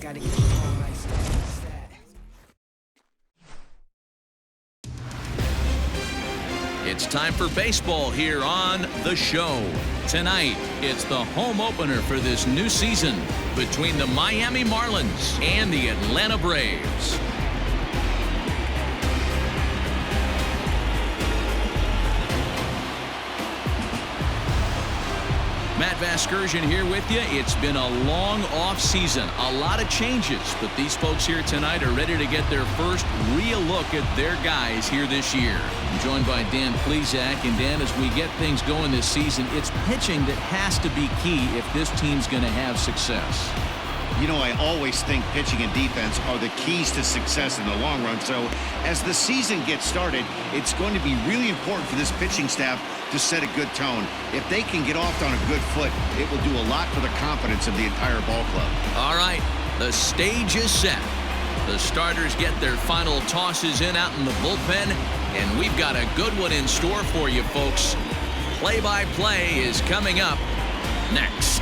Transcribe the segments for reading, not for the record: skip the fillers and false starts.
Gotta get it all right, stat. It's time for baseball here on The Show. Tonight, it's the home opener for this new season between the Miami Marlins and the Atlanta Braves. Matt Vasgersian here with you. It's been a long off season, a lot of changes, but these folks here tonight are ready to get their first real look at their guys here this year. I'm joined by Dan Plesac, and Dan, as we get things going this season, it's pitching that has to be key if this team's going to have success. You know, I always think pitching and defense are the keys to success in the long run. So as the season gets started, it's going to be really important for this pitching staff to set a good tone. If they can get off on a good foot, it will do a lot for the confidence of the entire ball club. All right, the stage is set. The starters get their final tosses in out in the bullpen, and we've got a good one in store for you folks. Play-by-play is coming up next.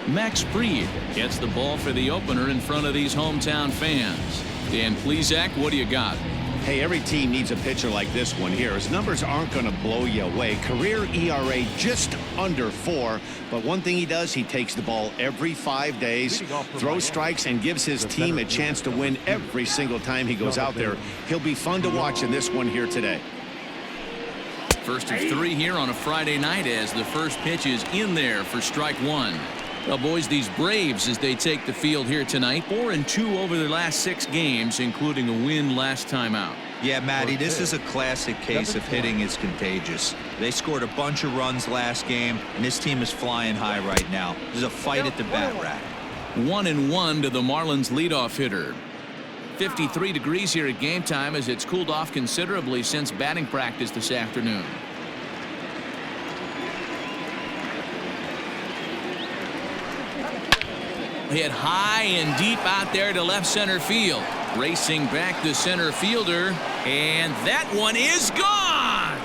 Max Fried gets the ball for the opener in front of these hometown fans. Dan Plesac, what do you got? Hey, every team needs a pitcher like this one here. His numbers aren't going to blow you away. Career ERA just under 4. But one thing he does, he takes the ball every 5 days, throws strikes, and gives his team a chance to win every single time he goes out there. He'll be fun to watch in this one here today. First of 3 here on a Friday night as the first pitch is in there for strike 1. Well, boys, these Braves, as they take the field here tonight, 4-2 over their last 6 games, including a win last time out. Yeah, Matty, this is a classic case of hitting is contagious. They scored a bunch of runs last game, and this team is flying high right now. There's a fight at the bat rack. 1-1 to the Marlins leadoff hitter. 53 degrees here at game time as it's cooled off considerably since batting practice this afternoon. Hit high and deep out there to left center field. Racing back the center fielder, and that one is gone.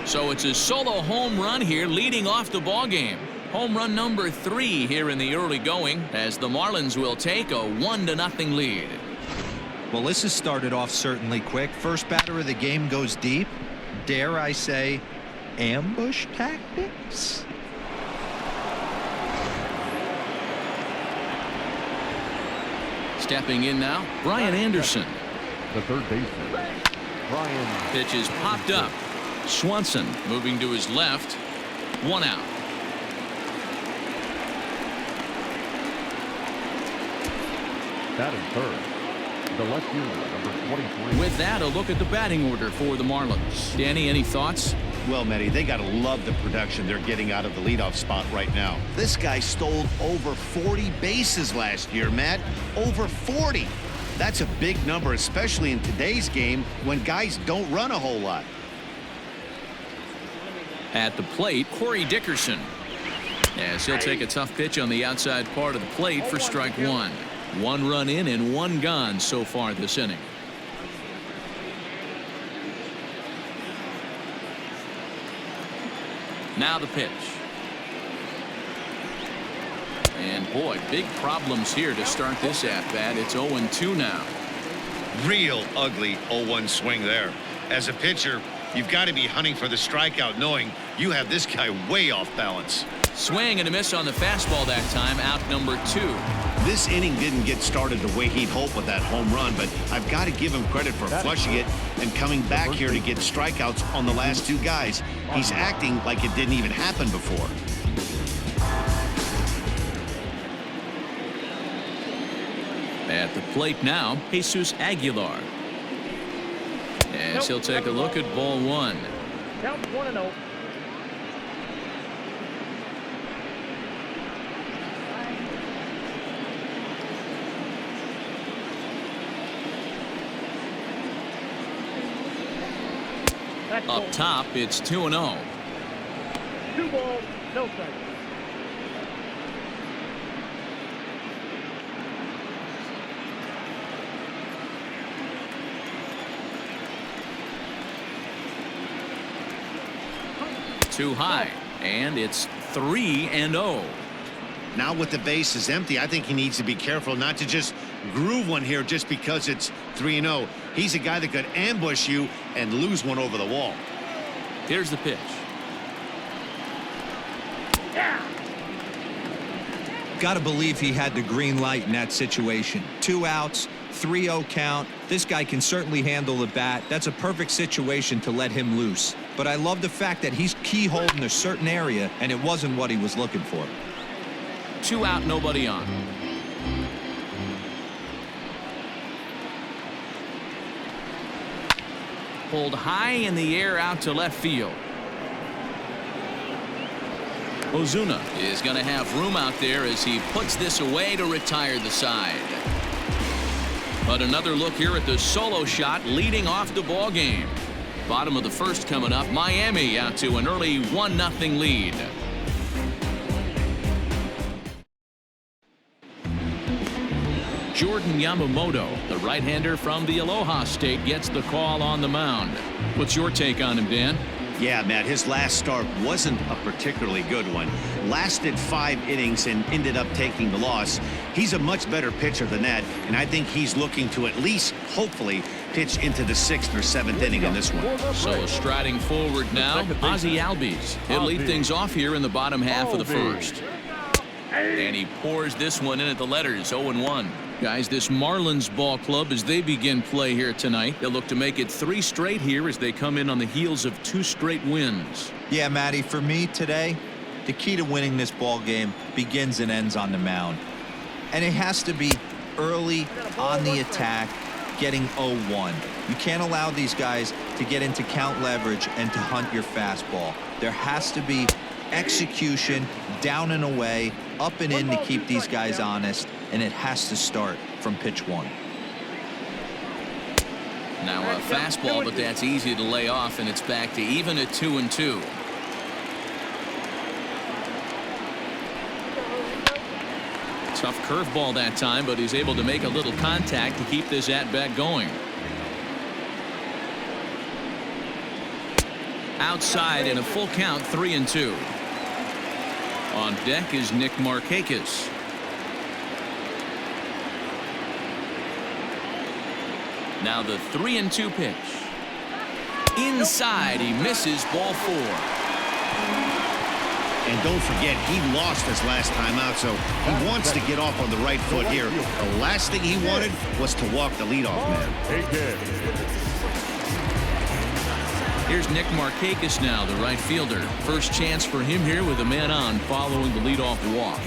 So it's a solo home run here leading off the ball game. Home run number 3 here in the early going as the Marlins will take a 1-0 lead. Well, this has started off certainly quick. First batter of the game goes deep. Dare I say, ambush tactics? Stepping in now, Brian Anderson. The third baseman, Brian. Pitch is popped up. Swanson moving to his left. 1 out. Batting third, the left fielder, number 23. With that, a look at the batting order for the Marlins. Danny, any thoughts? Well, Matty, they got to love the production they're getting out of the leadoff spot right now. This guy stole over 40 bases last year, Matt. Over 40. That's a big number, especially in today's game when guys don't run a whole lot. At the plate, Corey Dickerson. As he'll take a tough pitch on the outside part of the plate for strike 1. 1 run in and 1 gone so far this inning. Now the pitch. And boy, big problems here to start this at-bat. It's 0-2 now. Real ugly 0-1 swing there. As a pitcher, you've got to be hunting for the strikeout, knowing you have this guy way off balance. Swing and a miss on the fastball that time, out number 2. This inning didn't get started the way he'd hoped with that home run, but I've got to give him credit for flushing it and coming back here to get strikeouts on the last 2 guys. He's acting like it didn't even happen before. At the plate now, Jesus Aguilar. As he'll take a look at ball 1. Count 1-0. Up top, it's 2-0. 2 balls, no strikes. Too high, and it's 3-0. Now with the bases empty, I think he needs to be careful not to just groove one here just because it's 3-0. He's a guy that could ambush you and lose one over the wall. Here's the pitch. Got to believe he had the green light in that situation. 2 outs, 3-0 count. This guy can certainly handle the bat. That's a perfect situation to let him loose. But I love the fact that he's keyholed in a certain area, and it wasn't what he was looking for. 2 out, nobody on. Pulled high in the air out to left field. Ozuna is going to have room out there as he puts this away to retire the side. But another look here at the solo shot leading off the ball game. Bottom of the first coming up. Miami out to an early 1-0 lead. Jordan Yamamoto, the right-hander from the Aloha State, gets the call on the mound. What's your take on him, Dan? Yeah, Matt, his last start wasn't a particularly good one. Lasted 5 innings and ended up taking the loss. He's a much better pitcher than that, and I think he's looking to at least, hopefully, pitch into the 6th or 7th inning in this one. So striding forward now, Ozzie Albies. He'll lead things off here in the bottom half of the first. And he pours this one in at the letters, 0-1. Guys, this Marlins ball club, as they begin play here tonight, they'll look to make it 3 straight here as they come in on the heels of 2 straight wins. Yeah, Matty, for me today, the key to winning this ball game begins and ends on the mound. And it has to be early on the attack, getting 0-1. You can't allow these guys to get into count leverage and to hunt your fastball. There has to be execution, down and away, up and in to keep these guys honest, and it has to start from pitch 1. Now a fastball, but that's easy to lay off, and it's back to even at 2-2. Tough curveball that time, but he's able to make a little contact to keep this at-bat going. Outside in a full count, 3-2. On deck is Nick Markakis. Now the 3-2 pitch. Inside, he misses, ball 4. And don't forget, he lost his last time out, so he wants to get off on the right foot here. The last thing he wanted was to walk the leadoff man. Here's Nick Markakis now, the right fielder. First chance for him here with a man on following the leadoff walk.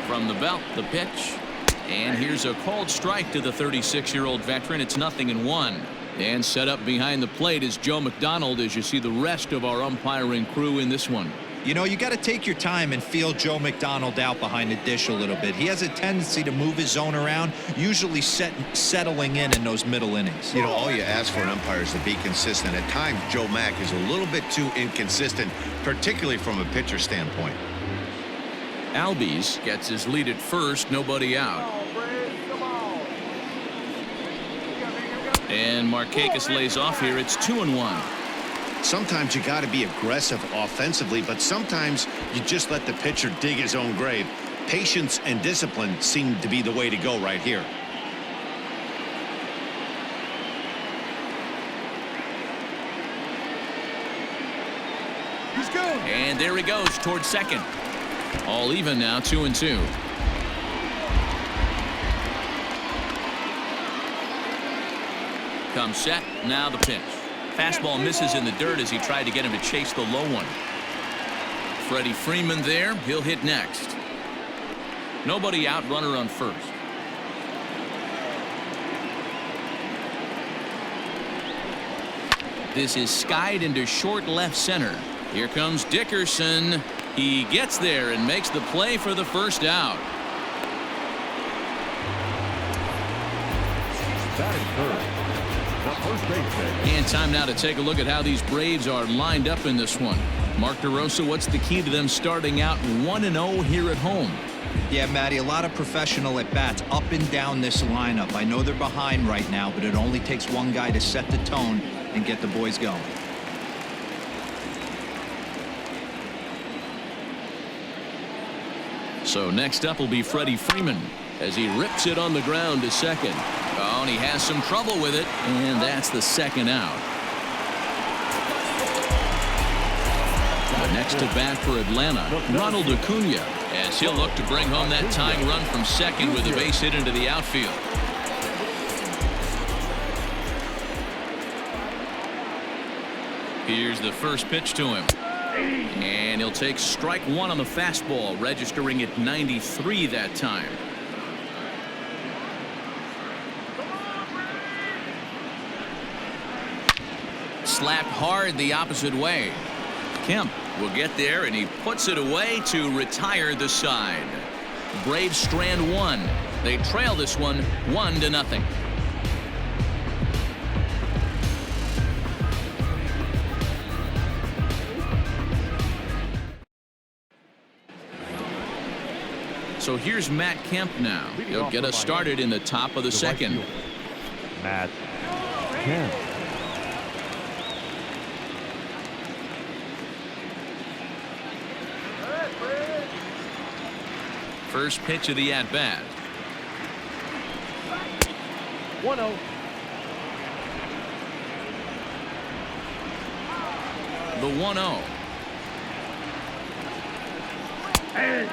From the belt, the pitch. And here's a called strike to the 36-year-old veteran. It's 0-1. And set up behind the plate is Joe McDonald as you see the rest of our umpiring crew in this one. You know, you got to take your time and feel Joe McDonald out behind the dish a little bit. He has a tendency to move his zone around, usually settling in those middle innings. You know, all you ask for an umpire is to be consistent. At times, Joe Mack is a little bit too inconsistent, particularly from a pitcher standpoint. Albies gets his lead at first, nobody out. And Markakis lays off here. It's 2-1. Sometimes you got to be aggressive offensively, but sometimes you just let the pitcher dig his own grave. Patience and discipline seem to be the way to go right here. He's good. And there he goes towards second. All even now, 2-2. Comes set. Now the pitch. Fastball misses in the dirt as he tried to get him to chase the low one. Freddie Freeman there. He'll hit next. Nobody out, runner on first. This is skied into short left center. Here comes Dickerson. He gets there and makes the play for the first out. Batting third, the first baseman. And time now to take a look at how these Braves are lined up in this one. Mark DeRosa, what's the key to them starting out 1-0 here at home? Yeah, Matty, a lot of professional at-bats up and down this lineup. I know they're behind right now, but it only takes one guy to set the tone and get the boys going. So next up will be Freddie Freeman as he rips it on the ground to second. Oh, and he has some trouble with it, and that's the second out. Next to bat for Atlanta, Ronald Acuna, as he'll look to bring home that tying run from second with a base hit into the outfield. Here's the first pitch to him. And he'll take strike one on the fastball, registering at 93 that time. Slapped hard the opposite way. Kemp will get there, and he puts it away to retire the side. Braves strand one. They trail this one 1-0. So here's Matt Kemp now. He'll get us started in the top of the second. Matt Kemp. First pitch of the at-bat. 1-0. The 1-0. And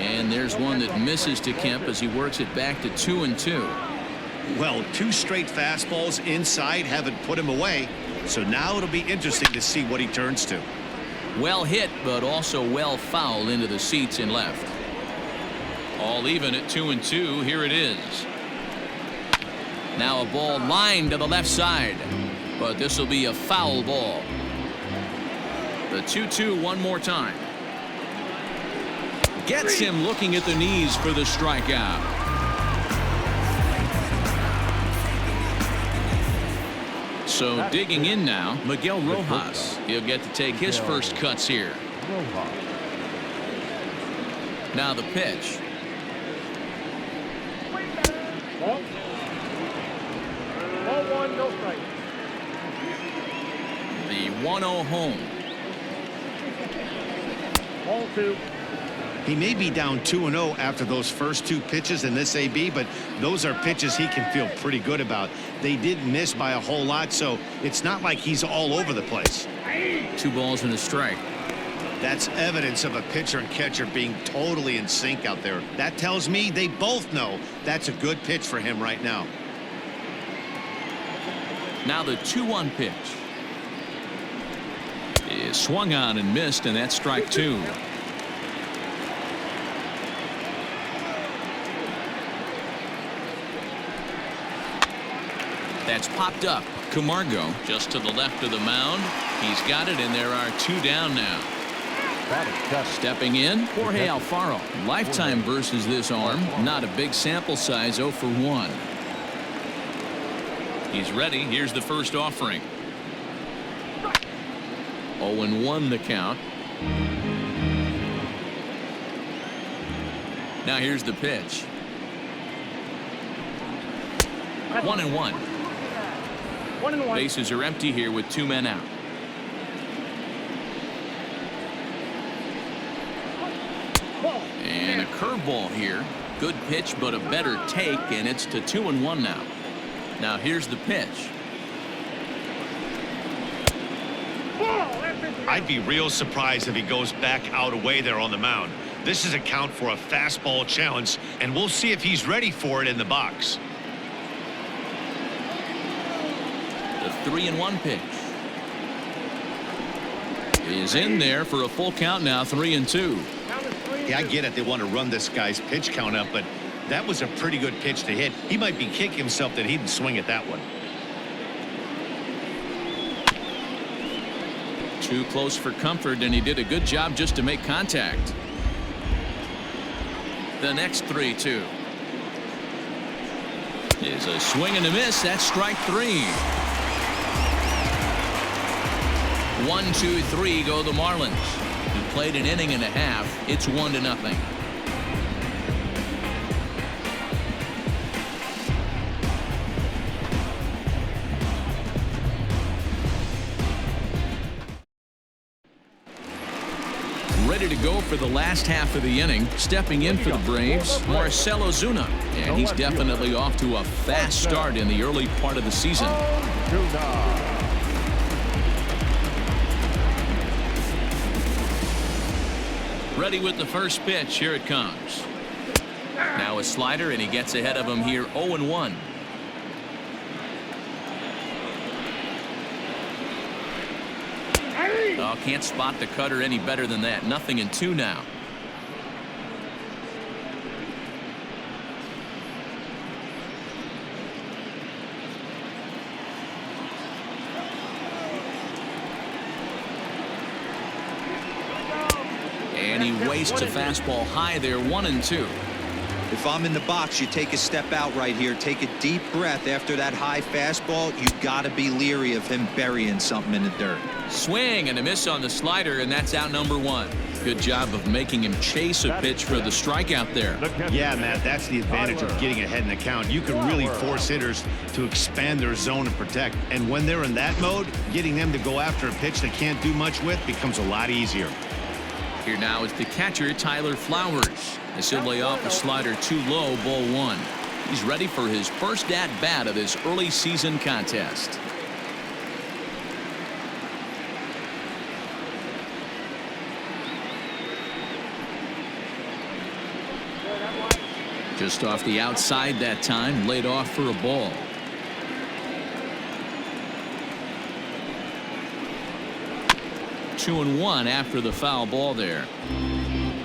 And there's one that misses to Kemp as he works it back to 2-2. Well, two straight fastballs inside haven't put him away. So now it'll be interesting to see what he turns to. Well hit, but also well fouled into the seats in left. All even at 2-2. Here it is. Now a ball lined to the left side, but this will be a foul ball. The 2-2 one more time. Gets him looking at the knees for the strikeout. So digging in now, Miguel Rojas. He'll get to take his first cuts here. Now the pitch. ball 1, no strike. The 1-0 home. Ball 2. He may be down 2-0 after those first two pitches in this AB, but those are pitches he can feel pretty good about. They did miss by a whole lot, so it's not like he's all over the place. 2 balls and a strike. That's evidence of a pitcher and catcher being totally in sync out there. That tells me they both know that's a good pitch for him right now. Now the 2-1 pitch is swung on and missed, and that's strike 2. That's popped up. Camargo just to the left of the mound. He's got it, and there are 2 down now. Stepping in, Jorge Alfaro. Lifetime versus this arm. Not a big sample size, 0 for 1. He's ready. Here's the first offering. 0-1 the count. Now here's the pitch. 1-1. 1-1. Bases are empty here with 2 men out. Ball. And a curveball here. Good pitch, but a better take, and it's to 2-1 now. Now here's the pitch. I'd be real surprised if he goes back out away there on the mound. This is a count for a fastball challenge, and we'll see if he's ready for it in the box. The 3-1 pitch is in there for a full count now, 3-2. Count is 3 and Yeah, I 2. get it. They want to run this guy's pitch count up, but that was a pretty good pitch to hit. He might be kicking himself that he didn't swing at that one. Too close for comfort, and he did a good job just to make contact. The next 3-2 is a swing and a miss. That's strike 3. 1, 2, 3 go the Marlins. Who played an inning and a half. It's 1-0. Ready to go for the last half of the inning. Stepping in for the Braves, Marcell Ozuna. And he's definitely off to a fast start in the early part of the season. Ready with the first pitch. Here it comes. Now a slider, and he gets ahead of him here, 0-1. Oh, can't spot the cutter any better than that. 0-2 now. And he wastes a fastball high there, 1-2. If I'm in the box, you take a step out right here. Take a deep breath after that high fastball. You got to be leery of him burying something in the dirt. Swing and a miss on the slider, and that's out number 1. Good job of making him chase a pitch for the strikeout there. Yeah, Matt, that's the advantage of getting ahead in the count. You can really force hitters to expand their zone and protect. And when they're in that mode, getting them to go after a pitch they can't do much with becomes a lot easier. Here now is the catcher, Tyler Flowers. As he'll lay off a slider too low, ball 1. He's ready for his first at-bat of this early season contest. Just off the outside that time, laid off for a ball. Two and one after the foul ball there.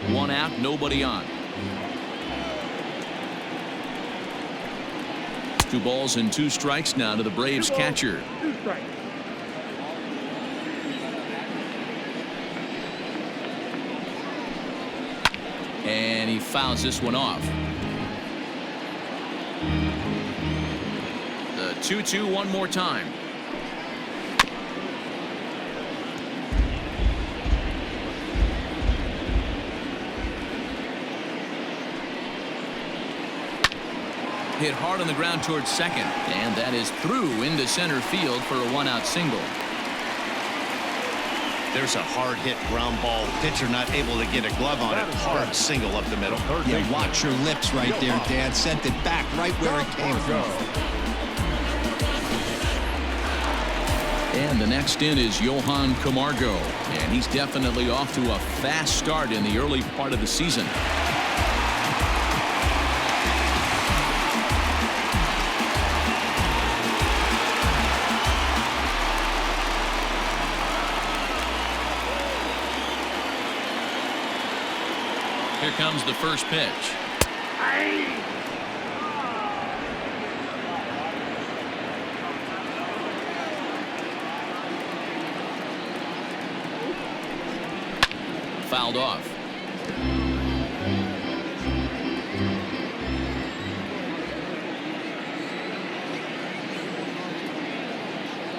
1 out, nobody on. 2 balls and 2 strikes now to the Braves catcher. 2 strikes. And he fouls this one off. The 2-2 one more time. Hit hard on the ground towards second, and that is through into center field for a 1-out single. There's a hard hit ground ball. Pitcher not able to get a glove on it. Hard single up the middle. Yeah, watch your lips right there, Dad. Sent it back right where it came from. And the next in is Johan Camargo, and he's definitely off to a fast start in the early part of the season. Here comes the first pitch. Fouled off.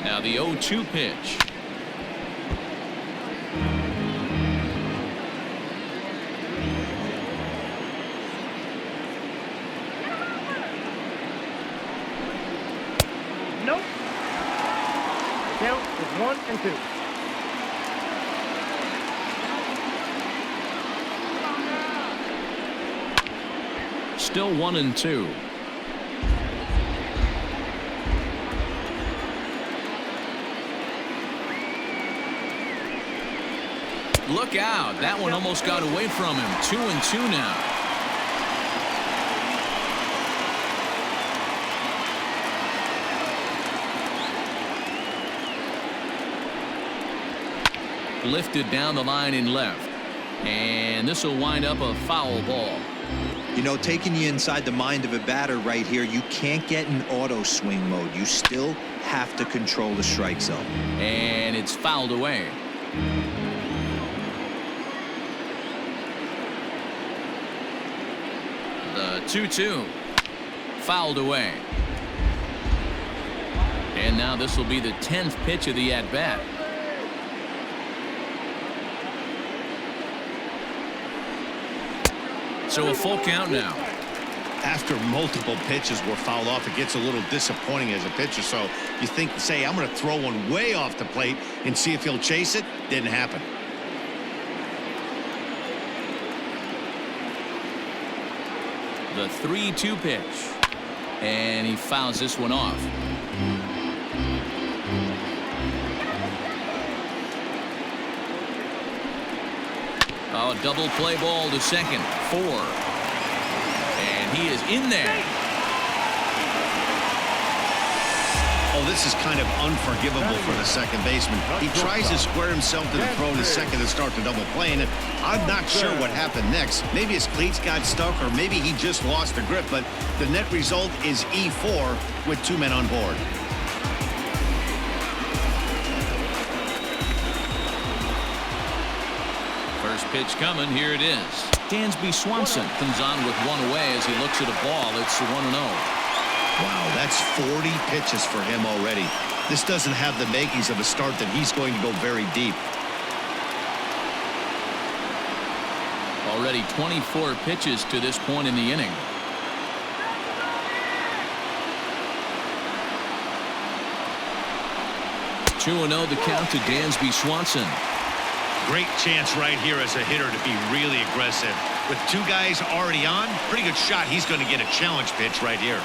Now the 0-2 pitch. Nope. Count is 1-2. Still 1-2. Look out. That one almost got away from him. 2-2 now. lifted down the line in left. And this will wind up a foul ball. You know, taking you inside the mind of a batter right here, you can't get in auto swing mode. You still have to control the strike zone. And it's fouled away. The 2-2. Fouled away. And now this will be the 10th pitch of the at-bat. So a full count now. After multiple pitches were fouled off, it gets a little disappointing as a pitcher. So you think, say, I'm going to throw one way off the plate and see if he'll chase it. Didn't happen. The 3-2 pitch. And he fouls this one off. Oh, double play ball to second. 4. And he is in there. Oh, this is kind of unforgivable for the second baseman. He tries to square himself to the throw to second to start the double play, and I'm not sure what happened next. Maybe his cleats got stuck, or maybe he just lost the grip, but the net result is E4 with 2 men on board. First pitch coming. Here it is. Dansby Swanson comes on with one away as he looks at a ball. It's 1-0. Wow, that's 40 pitches for him already. This doesn't have the makings of a start that he's going to go very deep. Already 24 pitches to this point in the inning. (2-0) the count to Dansby Swanson. Great chance right here as a hitter to be really aggressive. With 2 guys already on, pretty good shot. He's going to get a challenge pitch right here.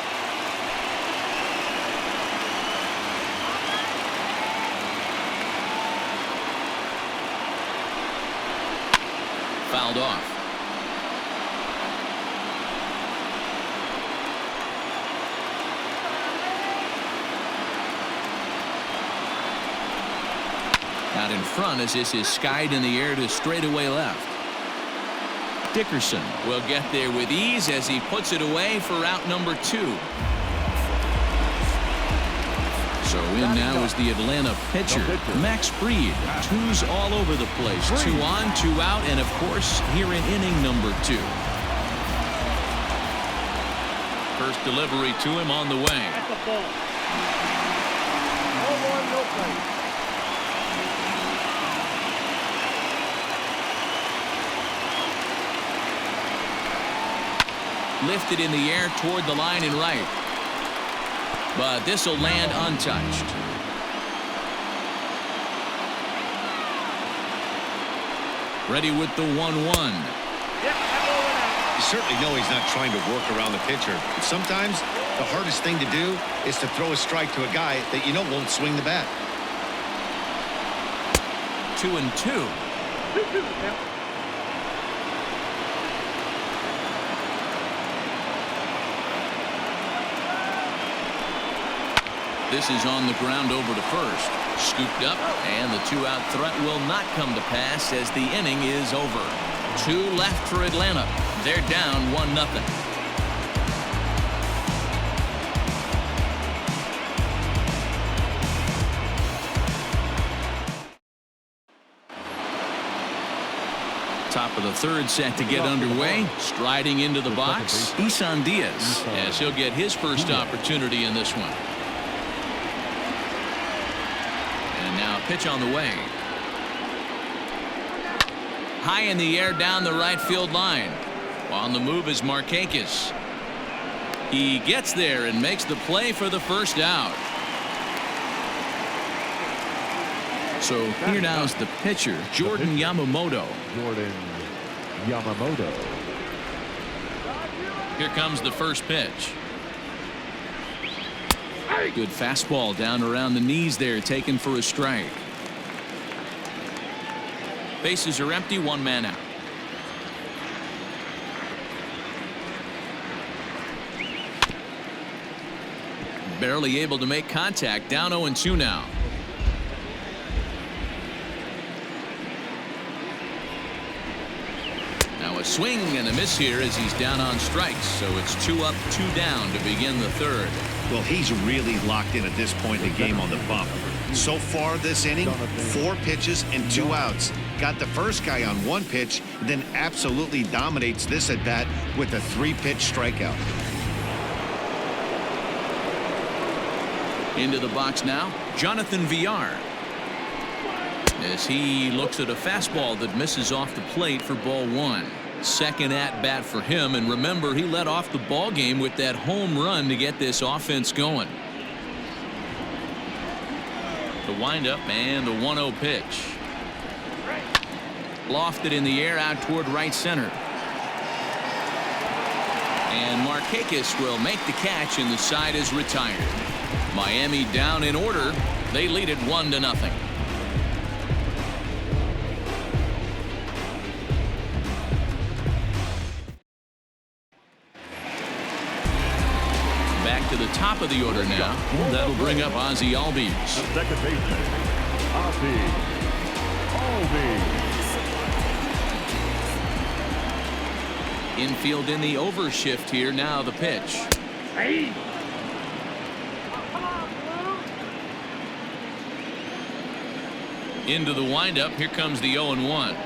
Fouled off. Out in front as this is skied in the air to straightaway left. Dickerson will get there with ease as he puts it away for out number 2. So in now is the Atlanta pitcher, Max Fried. 2s all over the place. 2 on, 2 out, and of course here in inning number 2. First delivery to him on the way. That's a ball. No more, no play. Lifted in the air toward the line and right. But this will land untouched. Ready with the 1-1. You certainly know he's not trying to work around the pitcher. But sometimes the hardest thing to do is to throw a strike to a guy that you know won't swing the bat. 2-2. 2-2 now. This is on the ground over to first. Scooped up, and the 2-out threat will not come to pass as the inning is over. 2 left for Atlanta. They're down 1-0. Top of the 3rd set to get underway. Striding into the box, Isan Diaz, as he'll get his first opportunity in this one. Pitch on the way. High in the air down the right field line. On the move is Markakis. He gets there and makes the play for the first out. So here now is the pitcher, Jordan Yamamoto. Jordan Yamamoto. Here comes the first pitch. Good fastball down around the knees there, taken for a strike. Bases are empty, 1 man out. Barely able to make contact, down 0-2 now. Now a swing and a miss here as he's down on strikes. So it's 2 up, 2 down to begin the third. Well, he's really locked in at this point in the game on the bump. So far this inning, 4 pitches and 2 outs. Got the first guy on 1 pitch, then absolutely dominates this at bat with a 3-pitch strikeout. Into the box now, Jonathan Villar. As he looks at a fastball that misses off the plate for ball 1. Second at bat for him, and remember, he led off the ball game with that home run to get this offense going. The windup and the 1-0 pitch. Lofted in the air out toward right center. And Markakis will make the catch, and the side is retired. Miami down in order. They lead it 1-0. Back to the top of the order now. That'll bring up Ozzie Albies. Second baseman, Ozzie Albies. Infield in the overshift here. Now the pitch. Hey. Into the windup. Here comes the 0-1.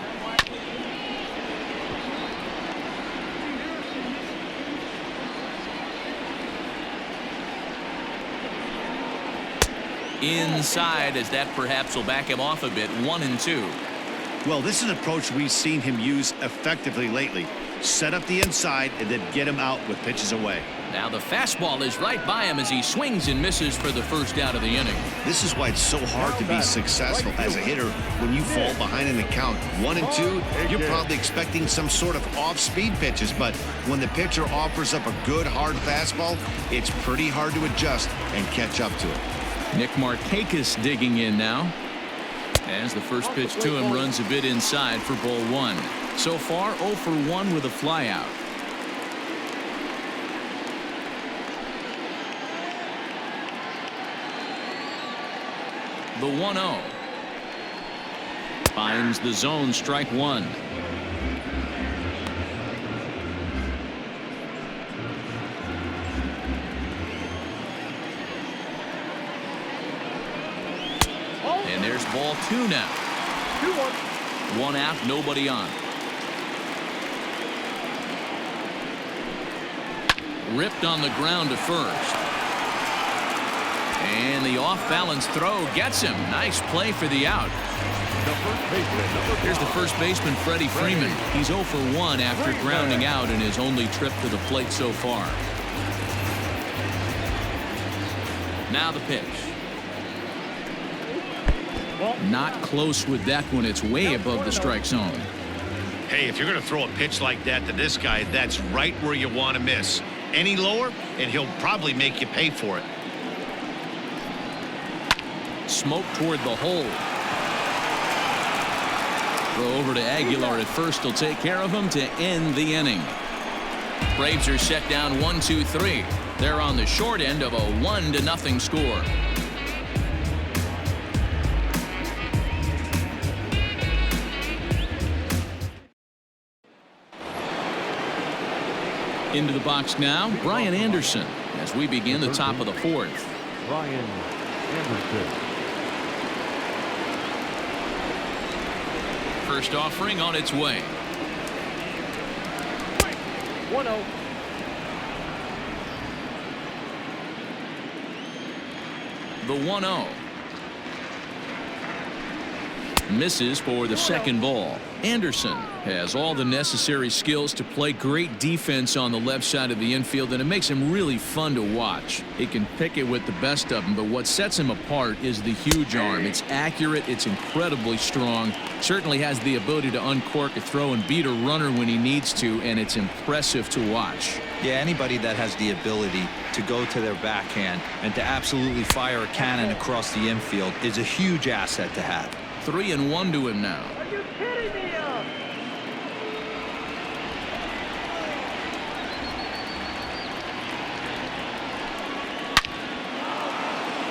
Inside, as that perhaps will back him off a bit. 1-2. Well, this is an approach we've seen him use effectively lately. Set up the inside and then get him out with pitches away. Now the fastball is right by him as he swings and misses for the first out of the inning. This is why it's so hard to be successful as a hitter when you fall behind in the count. 1-2, you're probably expecting some sort of off-speed pitches, but when the pitcher offers up a good hard fastball, it's pretty hard to adjust and catch up to it. Nick Markakis digging in now. As the first pitch to him runs a bit inside for ball 1. So far 0 for 1 with a flyout. The 1-0 finds the zone. Strike 1. And there's ball 2 now. 2-1. 1 out, nobody on. Ripped on the ground to first. And the off-balance throw gets him. Nice play for the out. Here's the first baseman, Freddie Freeman. He's 0 for 1 after grounding out in his only trip to the plate so far. Now the pitch. Not close with that one. It's way above the strike zone. Hey, if you're going to throw a pitch like that to this guy, that's right where you want to miss. Any lower, and he'll probably make you pay for it. Smoke toward the hole. Throw over to Aguilar at first. He'll take care of him to end the inning. Braves are set down 1-2-3. They're on the short end of a 1-0 score. Into the box now, Brian Anderson, as we begin the top of the 4th. Brian Anderson. First offering on its way. 1-0. The 1-0. Misses for the second ball. Anderson has all the necessary skills to play great defense on the left side of the infield, and it makes him really fun to watch. He can pick it with the best of them, but what sets him apart is the huge arm. It's accurate, it's incredibly strong, certainly has the ability to uncork a throw and beat a runner when he needs to, and it's impressive to watch. Yeah, anybody that has the ability to go to their backhand and to absolutely fire a cannon across the infield is a huge asset to have. 3-1 to him now. Are you kidding me?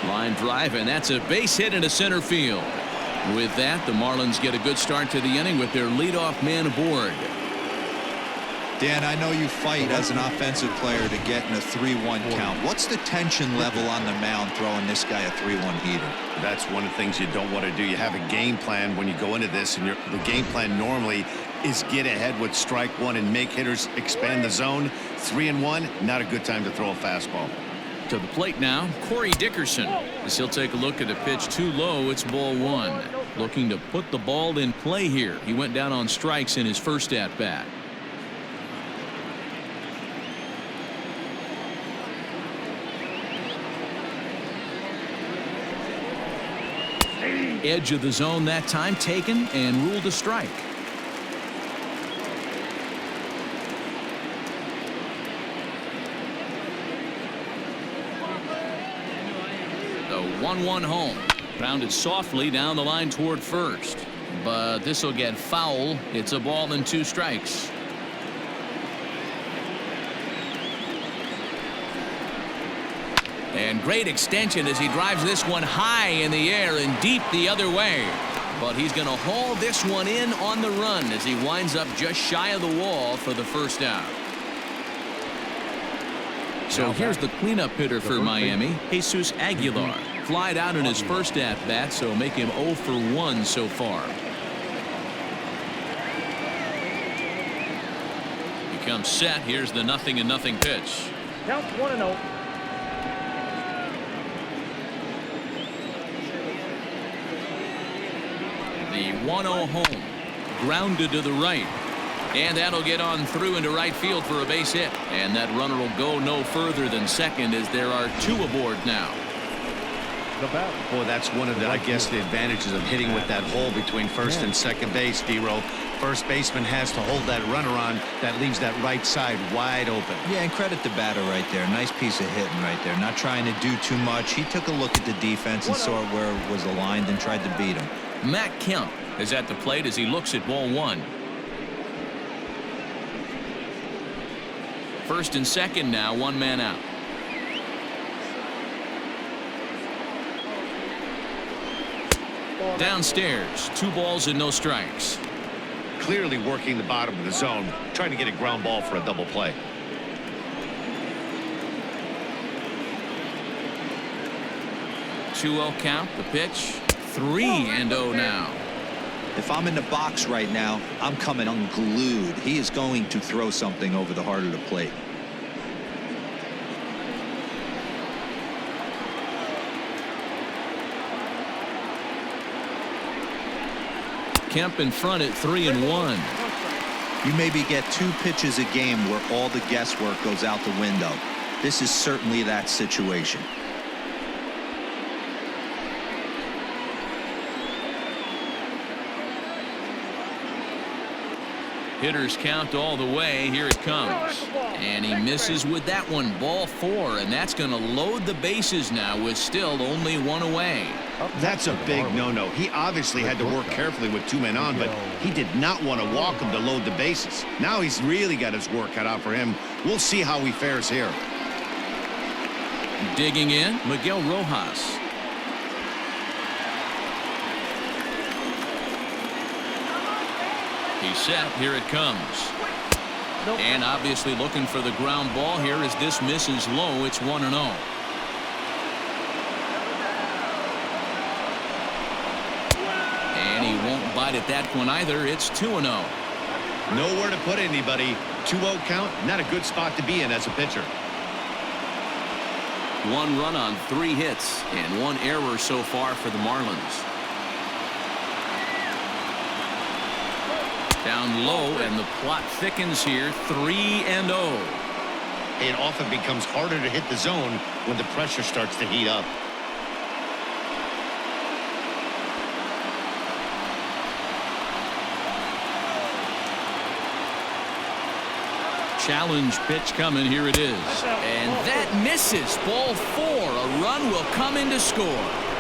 Line drive, and that's a base hit into center field. With that, the Marlins get a good start to the inning with their leadoff man aboard. Dan, I know you fight as an offensive player to get in a 3-1 count. What's the tension level on the mound throwing this guy a 3-1 heater? That's one of the things you don't want to do. You have a game plan when you go into this, and the game plan normally is get ahead with strike one and make hitters expand the zone. 3-1, not a good time to throw a fastball. To the plate now, Corey Dickerson, as he'll take a look at a pitch too low. It's ball one. Looking to put the ball in play here. He went down on strikes in his first at bat. Edge of the zone that time taken and ruled a strike. The 1-1 home. Grounded softly down the line toward first. But this will get foul. It's a ball and 2 strikes. And great extension as he drives this one high in the air and deep the other way. But he's going to haul this one in on the run as he winds up just shy of the wall for the first out. So here's the cleanup hitter for Miami, Jesus Aguilar. Flied out in his first at bat, so make him 0 for 1 so far. He comes set. Here's the 0-0 pitch. Count 1-0. The 1-0 home. Grounded to the right. And that'll get on through into right field for a base hit. And that runner will go no further than second as there are 2 aboard now. Boy, that's one of the, I guess, the advantages of hitting with that hole between first and second base, D-Row. First baseman has to hold that runner on. That leaves that right side wide open. Yeah, and credit the batter right there. Nice piece of hitting right there. Not trying to do too much. He took a look at the defense and saw where it was aligned and tried to beat him. Matt Kemp is at the plate as he looks at ball 1. First and second now, 1 man out. Downstairs, 2 balls and no strikes. Clearly working the bottom of the zone, trying to get a ground ball for a double play. Two-0 count, the pitch. 3-0 now. If I'm in the box right now, I'm coming unglued. He is going to throw something over the heart of the plate. Kemp in front at 3-1. You maybe get 2 pitches a game where all the guesswork goes out the window. This is certainly that situation. Hitters count all the way. Here it comes. And he misses with that one. Ball 4, and that's going to load the bases now with still only 1 away. That's a big no-no. He obviously had to work carefully with 2 men on, but he did not want to walk him to load the bases. Now he's really got his work cut out for him. We'll see how he fares here. Digging in, Miguel Rojas. He's set. Here it comes. And obviously looking for the ground ball here as this misses low. It's 1-0. And he won't bite at that one either. It's 2-0. Nowhere to put anybody. 2-0 count, not a good spot to be in as a pitcher. 1 run on 3 hits and 1 error so far for the Marlins. Down low, and the plot thickens here. 3-0. It often becomes harder to hit the zone when the pressure starts to heat up. Challenge pitch coming. Here it is. And that misses. Ball 4. A run will come in to score.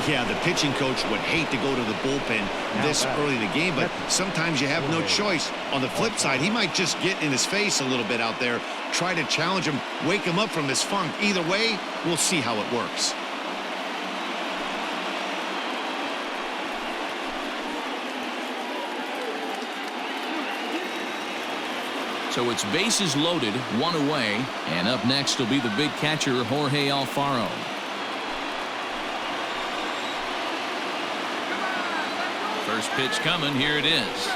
Yeah, the pitching coach would hate to go to the bullpen this early in the game, but sometimes you have no choice. On the flip side, he might just get in his face a little bit out there, try to challenge him, wake him up from his funk. Either way, we'll see how it works. So it's bases loaded, one away, and up next will be the big catcher, Jorge Alfaro. First pitch coming, here it is.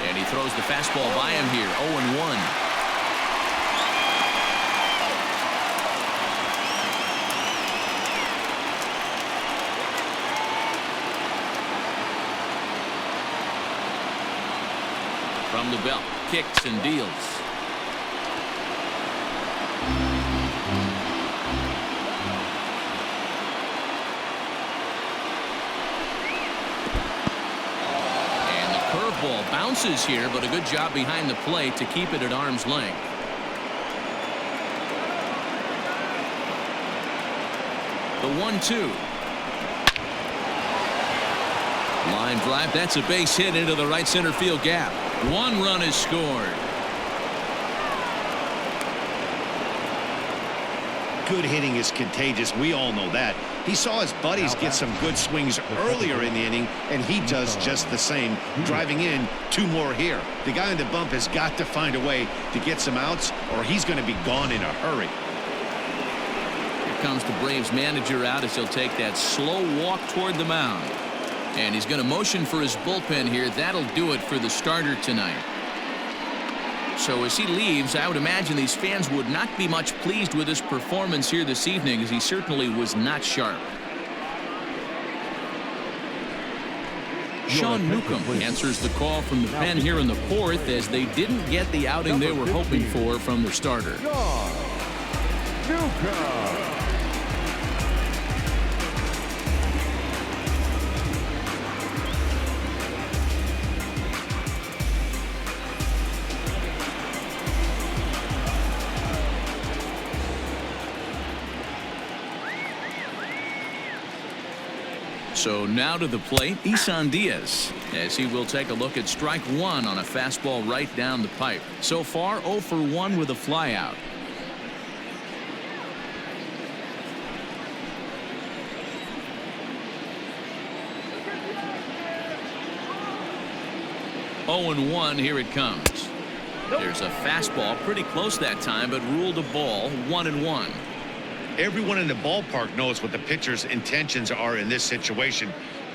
And he throws the fastball by him here, 0-1. From the belt, kicks and deals. And the curveball bounces here, but a good job behind the plate to keep it at arm's length. The 1-2. Line drive, that's a base hit into the right center field gap. One run is scored. Good hitting is contagious. We all know that. He saw his buddies get some good swings earlier in the inning, and he does just the same, driving in 2 more here. The guy on the bump has got to find a way to get some outs, or he's going to be gone in a hurry. Here comes the Braves manager out as he'll take that slow walk toward the mound. And he's going to motion for his bullpen here. That'll do it for the starter tonight. So as he leaves, I would imagine these fans would not be much pleased with his performance here this evening, as he certainly was not sharp. Sean Newcomb answers the call from the pen here in the 4th, as they didn't get the outing they were hoping for from their starter. Newcomb. So now to the plate, Isan Diaz, as he will take a look at strike 1 on a fastball right down the pipe. So far 0 for 1 with a flyout. Oh and 1, here it comes. There's a fastball pretty close that time, but ruled a ball, 1-1. Everyone in the ballpark knows what the pitcher's intentions are in this situation.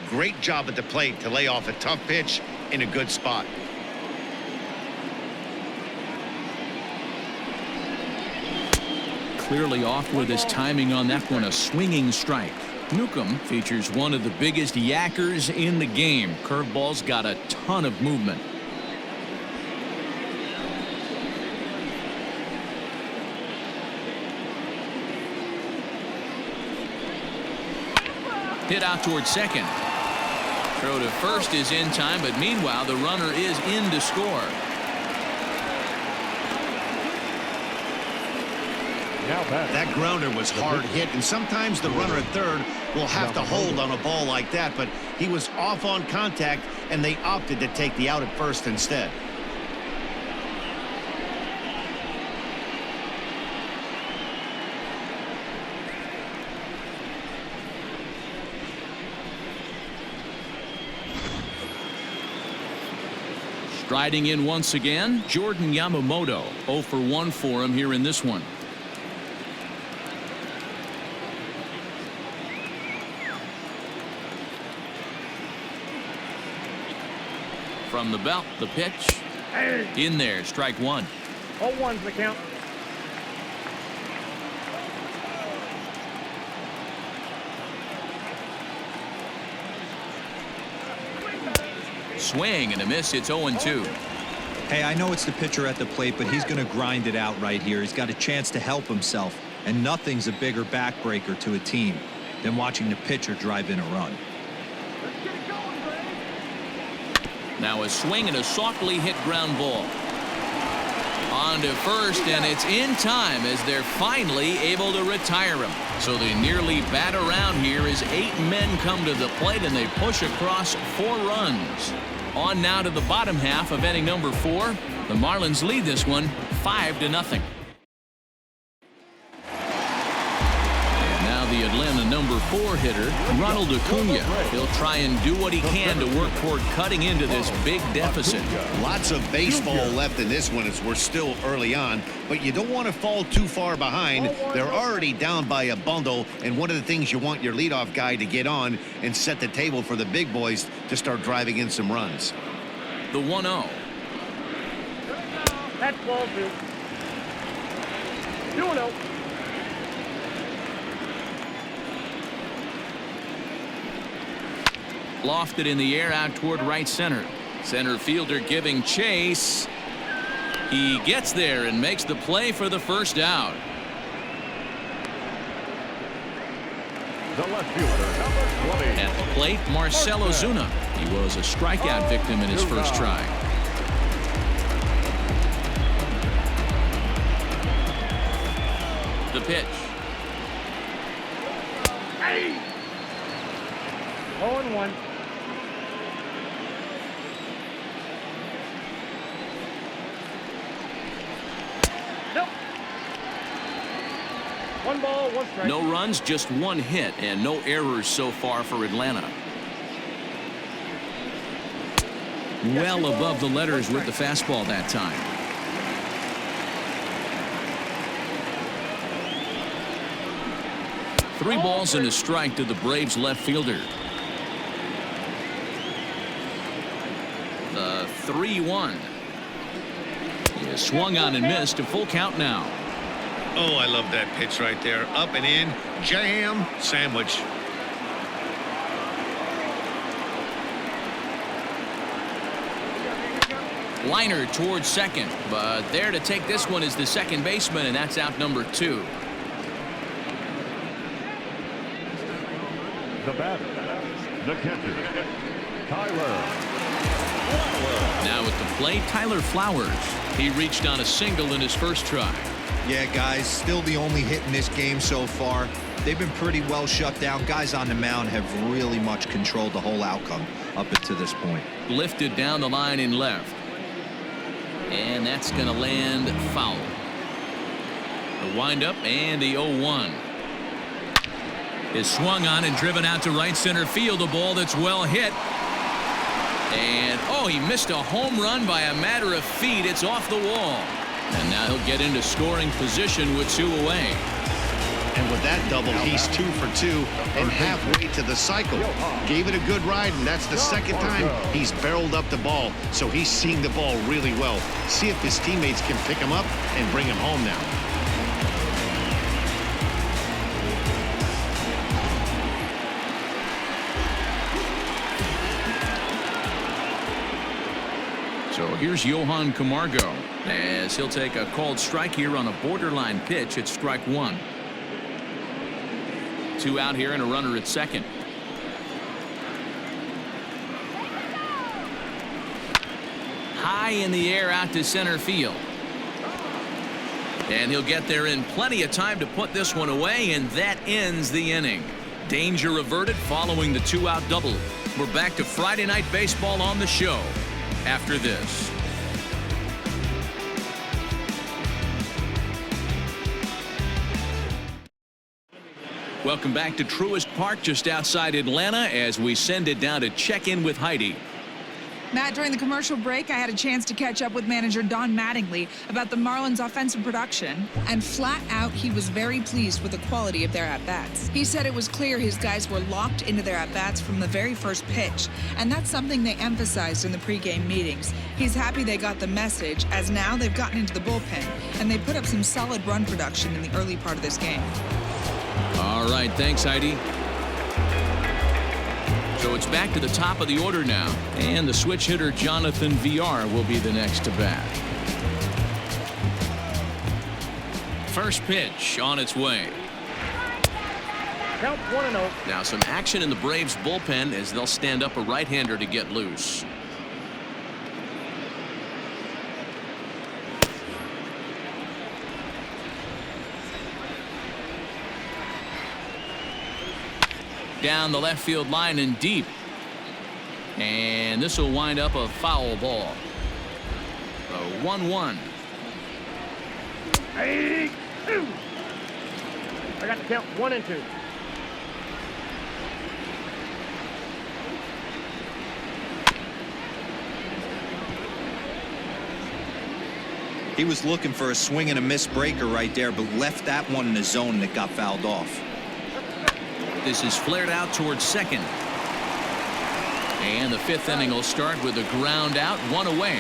Great job at the plate to lay off a tough pitch in a good spot. Clearly off with his timing on that one, a swinging strike. Newcomb features one of the biggest yackers in the game. Curveball's got a ton of movement. Hit out towards second. Throw to first is in time, but meanwhile the runner is in to score. That grounder was hard hit, and sometimes the runner at third will have to hold on a ball like that, but he was off on contact, and they opted to take the out at first instead. Striding in once again, Jordan Yamamoto. 0 for 1 for him here in this one. From the belt, the pitch. In there, strike 1. 0-1's the count. Swing and a miss. It's 0-2. Hey, I know it's the pitcher at the plate, but he's going to grind it out right here. He's got a chance to help himself, and nothing's a bigger backbreaker to a team than watching the pitcher drive in a run. Now a swing and a softly hit ground ball. On to first, and it's in time as they're finally able to retire him. So they nearly bat around here as 8 men come to the plate, and they push across 4 runs. On now to the bottom half of inning number 4. The Marlins lead this one 5-0. And now the Atlanta and a number 4 hitter, Ronald Acuna. He'll try and do what he can to work toward cutting into this big deficit. Lots of baseball left in this one as we're still early on, but you don't want to fall too far behind. They're already down by a bundle, and one of the things you want your leadoff guy to get on and set the table for the big boys to start driving in some runs. The 1-0. That's ball 2. 2-0. Lofted in the air out toward right center. Center fielder giving chase. He gets there and makes the play for the first out. The left fielder, number 20. At the plate, Marcell Ozuna. He was a strikeout victim in his first try. The pitch. 0-1. Nope. 1 ball, 1 strike. No runs, just 1 hit, and no errors so far for Atlanta. Well above the letters with the fastball that time. Three balls and a strike to the Braves left fielder. The 3-1. He is swung on and missed. A full count now. Oh, I love that pitch right there. Up and in. Jam sandwich. Liner towards second, but there to take this one is the second baseman, and that's out number 2. The batter, the catcher, Tyler. Now at the plate, Tyler Flowers. He reached on a single in his first try. Yeah, guys, still the only hit in this game so far. They've been pretty well shut down. Guys on the mound have really much controlled the whole outcome up to this point. Lifted down the line in left. And that's going to land foul. The windup and the 0-1. Is swung on and driven out to right center field. A ball that's well hit. And, oh, he missed a home run by a matter of feet. It's off the wall. And now he'll get into scoring position with 2 away. And with that double, he's 2 for 2 and halfway to the cycle. Gave it a good ride, and that's the second time he's barreled up the ball. So he's seeing the ball really well. See if his teammates can pick him up and bring him home now. So here's Johan Camargo as he'll take a called strike here on a borderline pitch at strike 1. 2 out here and a runner at second. High in the air out to center field. And he'll get there in plenty of time to put this one away, and that ends the inning. Danger averted following the 2-out double. We're back to Friday Night Baseball on the show after this. Welcome back to Truist Park just outside Atlanta as we send it down to check in with Heidi. Matt, during the commercial break, I had a chance to catch up with manager Don Mattingly about the Marlins' offensive production, and flat out, he was very pleased with the quality of their at-bats. He said it was clear his guys were locked into their at-bats from the very first pitch, and that's something they emphasized in the pregame meetings. He's happy they got the message, as now they've gotten into the bullpen, and they put up some solid run production in the early part of this game. All right, thanks, Heidi. So it's back to the top of the order now, and the switch hitter Jonathan VR will be the next to bat. First pitch on its way. Count 1-0. Now some action in the Braves bullpen as they'll stand up a right-hander to get loose. Down the left field line and deep. And this will wind up a foul ball. A 1-1. Hey, 2. I got to count 1 and 2. He was looking for a swing and a miss breaker right there, but left that one in the zone that got fouled off. This is flared out towards second. And the fifth inning will start with a ground out, one away.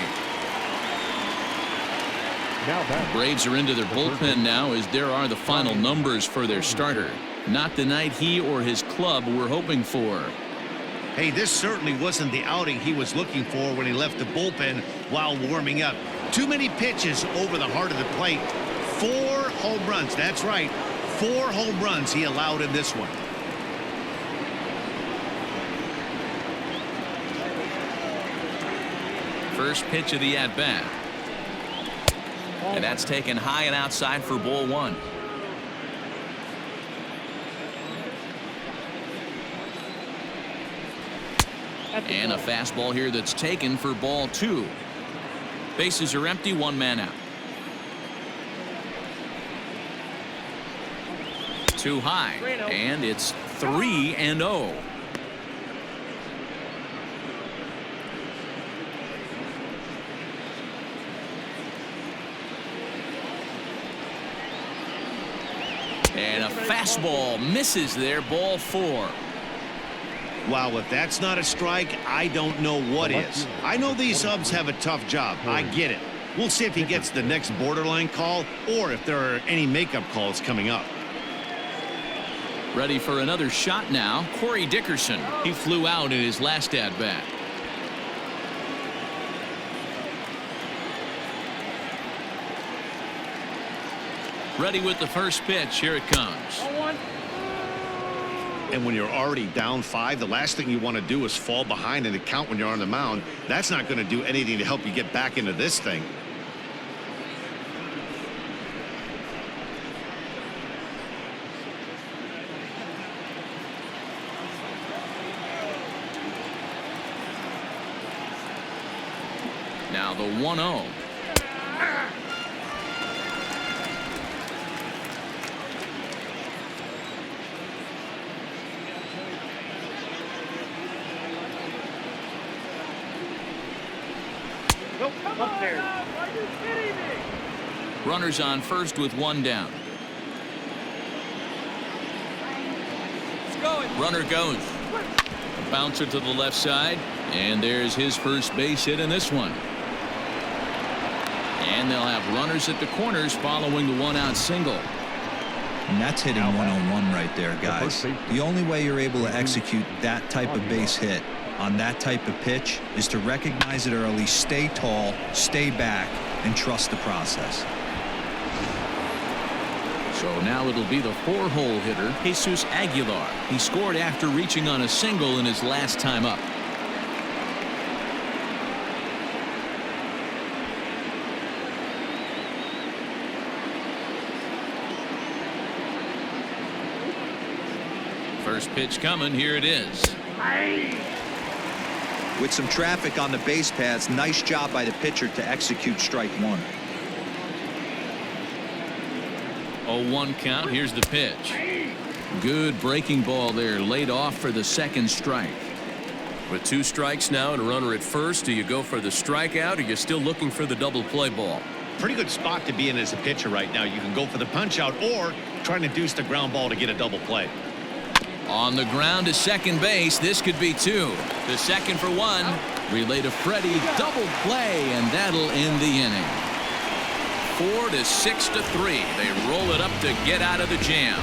Now Braves are into their bullpen now, as there are the final numbers for their starter. Not the night he or his club were hoping for. Hey, this certainly wasn't the outing he was looking for when he left the bullpen while warming up. Too many pitches over the heart of the plate. 4 home runs. That's right. 4 home runs he allowed in this one. First pitch of the at-bat. And that's taken high and outside for ball 1. And a fastball here that's taken for ball 2. Bases are empty, 1 man out. Too high, and it's 3-0. And a fastball misses there, ball 4. Wow, if that's not a strike, I don't know what is. I know these subs have a tough job. I get it. We'll see if he gets the next borderline call or if there are any makeup calls coming up. Ready for another shot now, Corey Dickerson. He flew out in his last at-bat. Ready with the first pitch. Here it comes. And when you're already down 5, the last thing you want to do is fall behind in the count when you're on the mound. That's not going to do anything to help you get back into this thing. Now the 1-0. Runners on first with 1 down. Runner goes. A bouncer to the left side, and there's his first base hit in this one. And they'll have runners at the corners following the 1-out single. And that's hitting 1-on-1 right there, guys. The only way you're able to execute that type of base hit on that type of pitch is to recognize it early, stay tall, stay back, and trust the process. So now it'll be the 4-hole hitter, Jesus Aguilar. He scored after reaching on a single in his last time up. First pitch coming. Here it is. With some traffic on the base paths, nice job by the pitcher to execute strike 1. 0-1 count. Here's the pitch. Good breaking ball there, laid off for the second strike. With 2 strikes now and a runner at first, do you go for the strikeout or you're still looking for the double play ball? Pretty good spot to be in as a pitcher right now. You can go for the punch out or trying to deuce the ground ball to get a double play. On the ground to second base. This could be 2. The second for 1. Relay to Freddie. Double play, and that'll end the inning. 4-6-3. They roll it up to get out of the jam.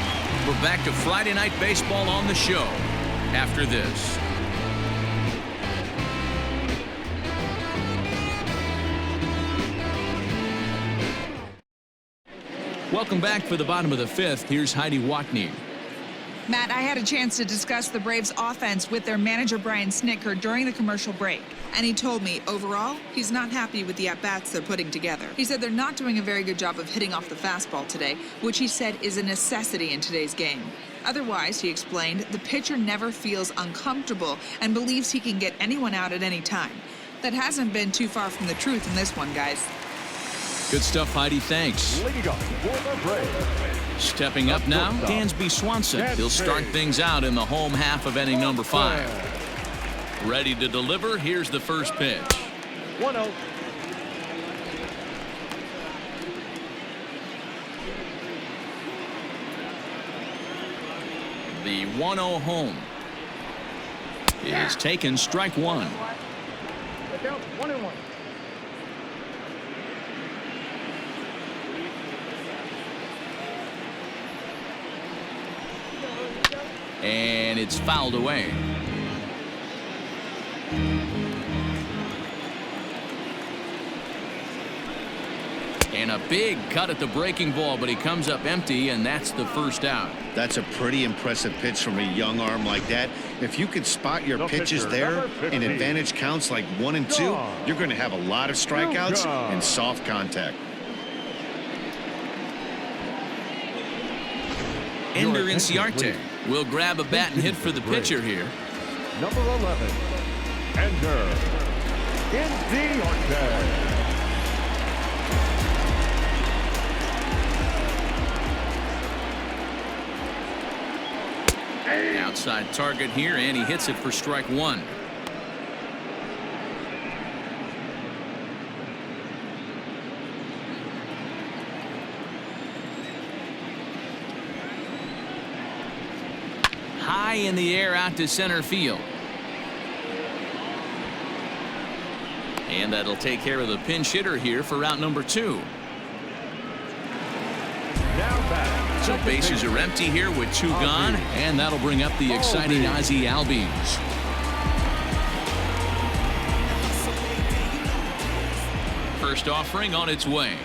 We're back to Friday Night Baseball on the show after this. Welcome back for the bottom of the 5th. Here's Heidi Watney. Matt, I had a chance to discuss the Braves' offense with their manager, Brian Snitker, during the commercial break. And he told me, overall, he's not happy with the at-bats they're putting together. He said they're not doing a very good job of hitting off the fastball today, which he said is a necessity in today's game. Otherwise, he explained, the pitcher never feels uncomfortable and believes he can get anyone out at any time. That hasn't been too far from the truth in this one, guys. Good stuff, Heidi. Thanks. leading off for the Braves. Stepping up now, Dansby Swanson. He'll start things out in the home half of inning number 5. Ready to deliver. Here's the first pitch. 1-0. The 1-0 home is taken, strike one. Get down, 1-1. And it's fouled away. And a big cut at the breaking ball, but he comes up empty, and that's the first out. That's a pretty impressive pitch from a young arm like that. If you could spot your pitches there in advantage counts like 1 and 2, you're going to have a lot of strikeouts and soft contact. Ender Inciarte will grab a bat and hit for the pitcher here. Number 11, Ender Inciarte. Outside target here, and he hits it for strike one. High in the air out to center field. And that'll take care of the pinch hitter here for out number 2. So bases are empty here with 2 gone, and that'll bring up the exciting Ozzie Albies. First offering on its way.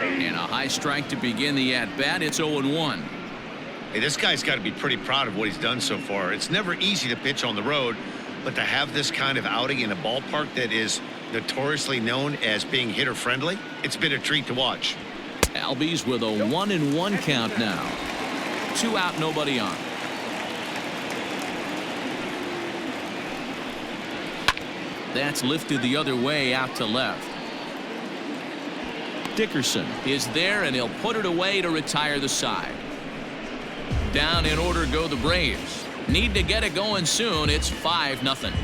And a high strike to begin the at-bat. It's 0-1. Hey, this guy's got to be pretty proud of what he's done so far. It's never easy to pitch on the road, but to have this kind of outing in a ballpark that is notoriously known as being hitter-friendly, it's been a treat to watch. Albies with a 1-1 count now. 2 out, nobody on. That's lifted the other way out to left. Dickerson is there, and he'll put it away to retire the side. Down in order go the Braves. Need to get it going soon. It's 5-0.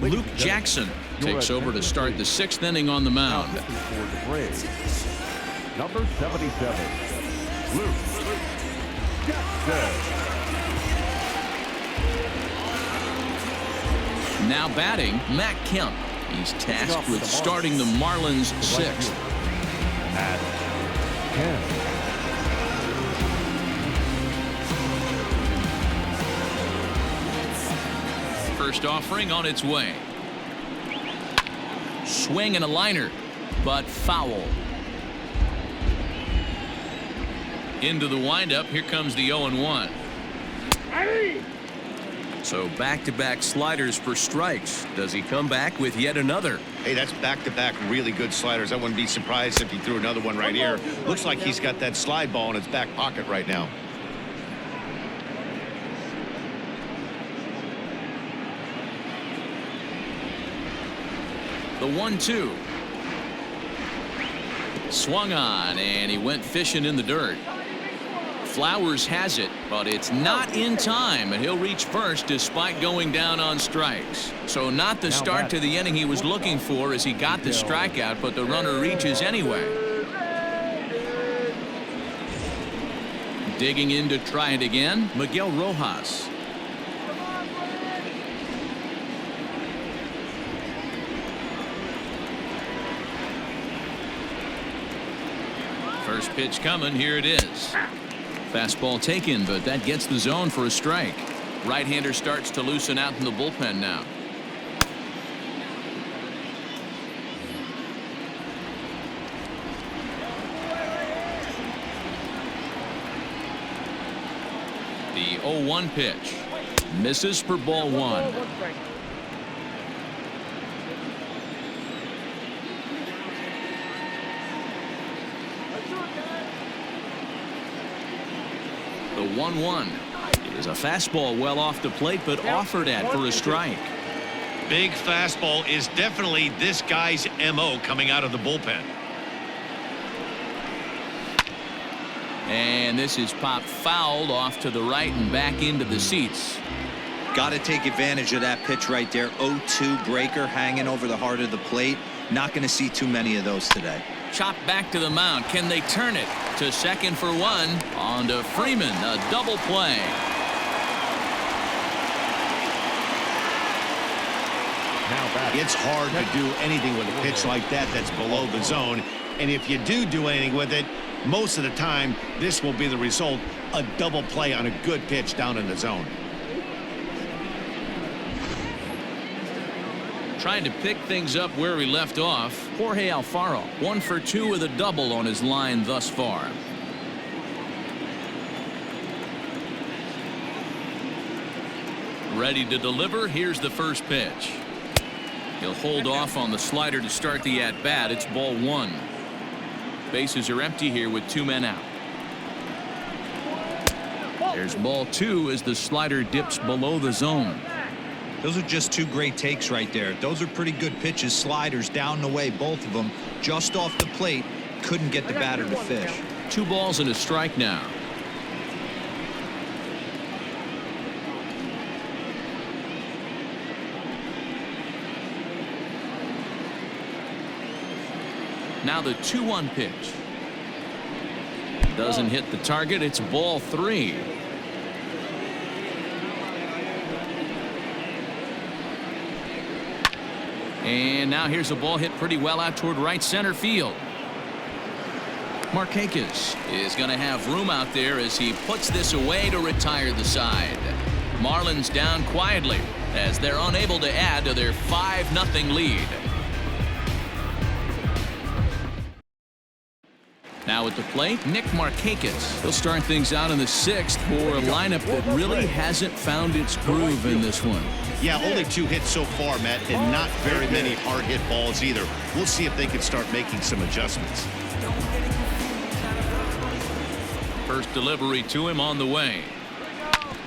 Luke Jackson takes over to start the 6th inning on the mound. Number 77, Luke Jackson. Now batting, Matt Kemp. He's tasked with starting the Marlins 6th. At 10. First offering on its way. Swing and a liner, but foul. Into the windup. Here comes the 0-1. So back-to-back sliders for strikes. Does he come back with yet another? Hey, that's back-to-back really good sliders. I wouldn't be surprised if he threw another one right here. Looks like he's got that slide ball in his back pocket right now. The 1-2. Swung on, and he went fishing in the dirt. Flowers has it, but it's not in time, and he'll reach first despite going down on strikes. So not the start to the inning he was looking for as he got the strikeout, but the runner reaches anyway. Digging in to try it again, Miguel Rojas. First pitch coming, here it is. Fastball taken, but that gets the zone for a strike. Right-hander starts to loosen out in the bullpen now. The 0-1 pitch. Misses for ball 1. The 1-1 is a fastball well off the plate, but offered at for a strike. Big fastball is definitely this guy's MO coming out of the bullpen. And this is popped fouled off to the right and back into the seats. Got to take advantage of that pitch right there. 0-2 breaker hanging over the heart of the plate. Not going to see too many of those today. Chopped back to the mound. Can they turn it to second for one? On to Freeman, a double play. It's hard to do anything with a pitch like that that's below the zone. And if you do anything with it, most of the time, this will be the result, a double play on a good pitch down in the zone. Trying to pick things up where we left off. Jorge Alfaro, 1 for 2 with a double on his line thus far. Ready to deliver. Here's the first pitch. He'll hold off on the slider to start the at-bat. It's ball 1. Bases are empty here with 2 men out. There's ball 2 as the slider dips below the zone. Those are just 2 great takes right there. Those are pretty good pitches. Sliders down the way, both of them. Just off the plate. Couldn't get the batter to fish. 2 balls and a strike now. Now the 2-1 pitch. Doesn't hit the target. It's ball 3. And now here's a ball hit pretty well out toward right center field. Markakis is going to have room out there as he puts this away to retire the side. Marlins down quietly as they're unable to add to their 5-0 lead. Now at the plate, Nick Markakis. He'll start things out in the 6th for a lineup that really hasn't found its groove in this one. Yeah, only 2 hits so far, Matt, and not very many hard hit balls either. We'll see if they can start making some adjustments. First delivery to him on the way.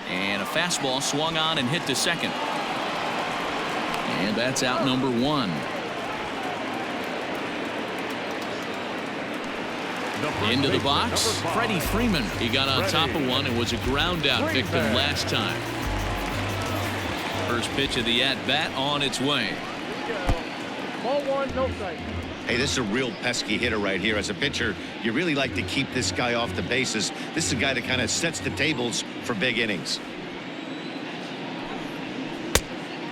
And a fastball swung on and hit to second. And that's out number 1. Into the box, Freddie Freeman. He got on top of one and was a ground out victim last time. First pitch of the at-bat on its way. Ball 1, no strike. Hey, this is a real pesky hitter right here. As a pitcher, you really like to keep this guy off the bases. This is a guy that kind of sets the tables for big innings.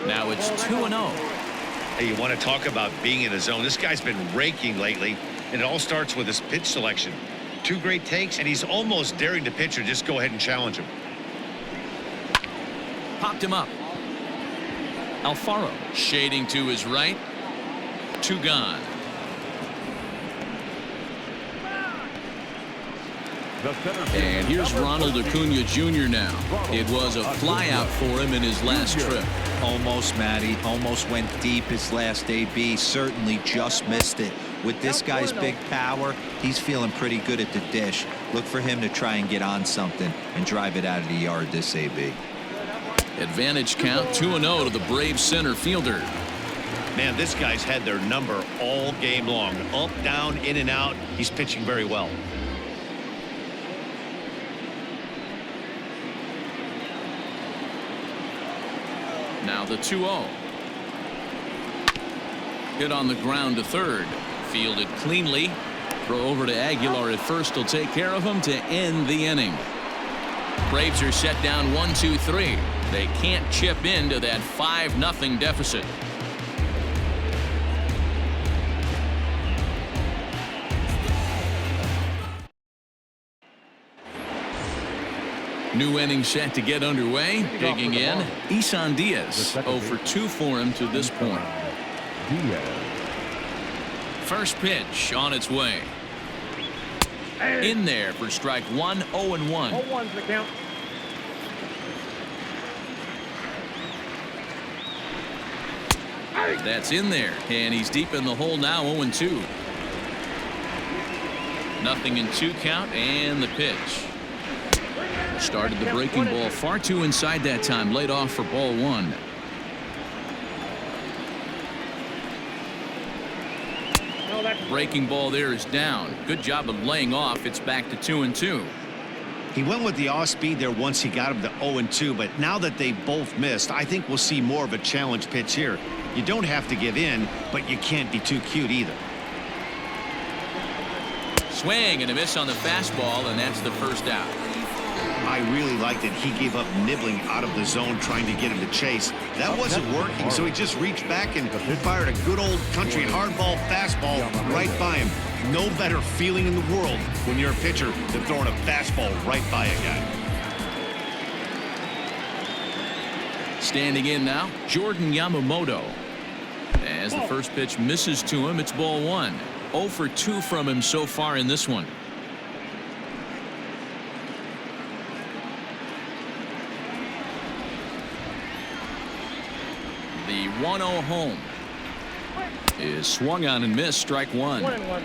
Now it's 2-0. Hey, you want to talk about being in the zone. This guy's been raking lately, and it all starts with his pitch selection. 2 great takes, and he's almost daring the pitcher just go ahead and challenge him. Popped him up. Alfaro shading to his right. 2 gone. And here's Ronald Acuna Jr. now. It was a flyout for him in his last trip. Almost, Matty. Almost went deep his last AB. Certainly just missed it. With this guy's big power, he's feeling pretty good at the dish. Look for him to try and get on something and drive it out of the yard this AB. Advantage count 2-0 to the Braves center fielder. Man, this guy's had their number all game long. Up, down, in and out. He's pitching very well. Now the 2-0. Hit on the ground to third. Fielded cleanly. Throw over to Aguilar at first will take care of him to end the inning. Braves are set down 1-2-3. They can't chip into that 5-0 deficit. New inning set to get underway. Digging in, Isan Diaz. 0 for 2 for him to this point. First pitch on its way. In there for strike 1, 0-1. 0-1's the count. That's in there, and he's deep in the hole now, 0-2. Nothing in 2 count, and the pitch. Started the breaking ball far too inside that time, laid off for ball 1. Breaking ball there is down. Good job of laying off. It's back to 2-2. He went with the off speed there once he got him to 0-2, but now that they both missed, I think we'll see more of a challenge pitch here. You don't have to give in, but you can't be too cute either. Swing and a miss on the fastball, and that's the first out. I really liked it. He gave up nibbling out of the zone trying to get him to chase. That wasn't working, so he just reached back and fired a good old country hardball fastball right by him. No better feeling in the world when you're a pitcher than throwing a fastball right by a guy. Standing in now, Jordan Yamamoto. As the first pitch misses to him, it's ball one. 0 for 2 from him so far in this one. The 1-0 home is swung on and missed. Strike one. 1-1.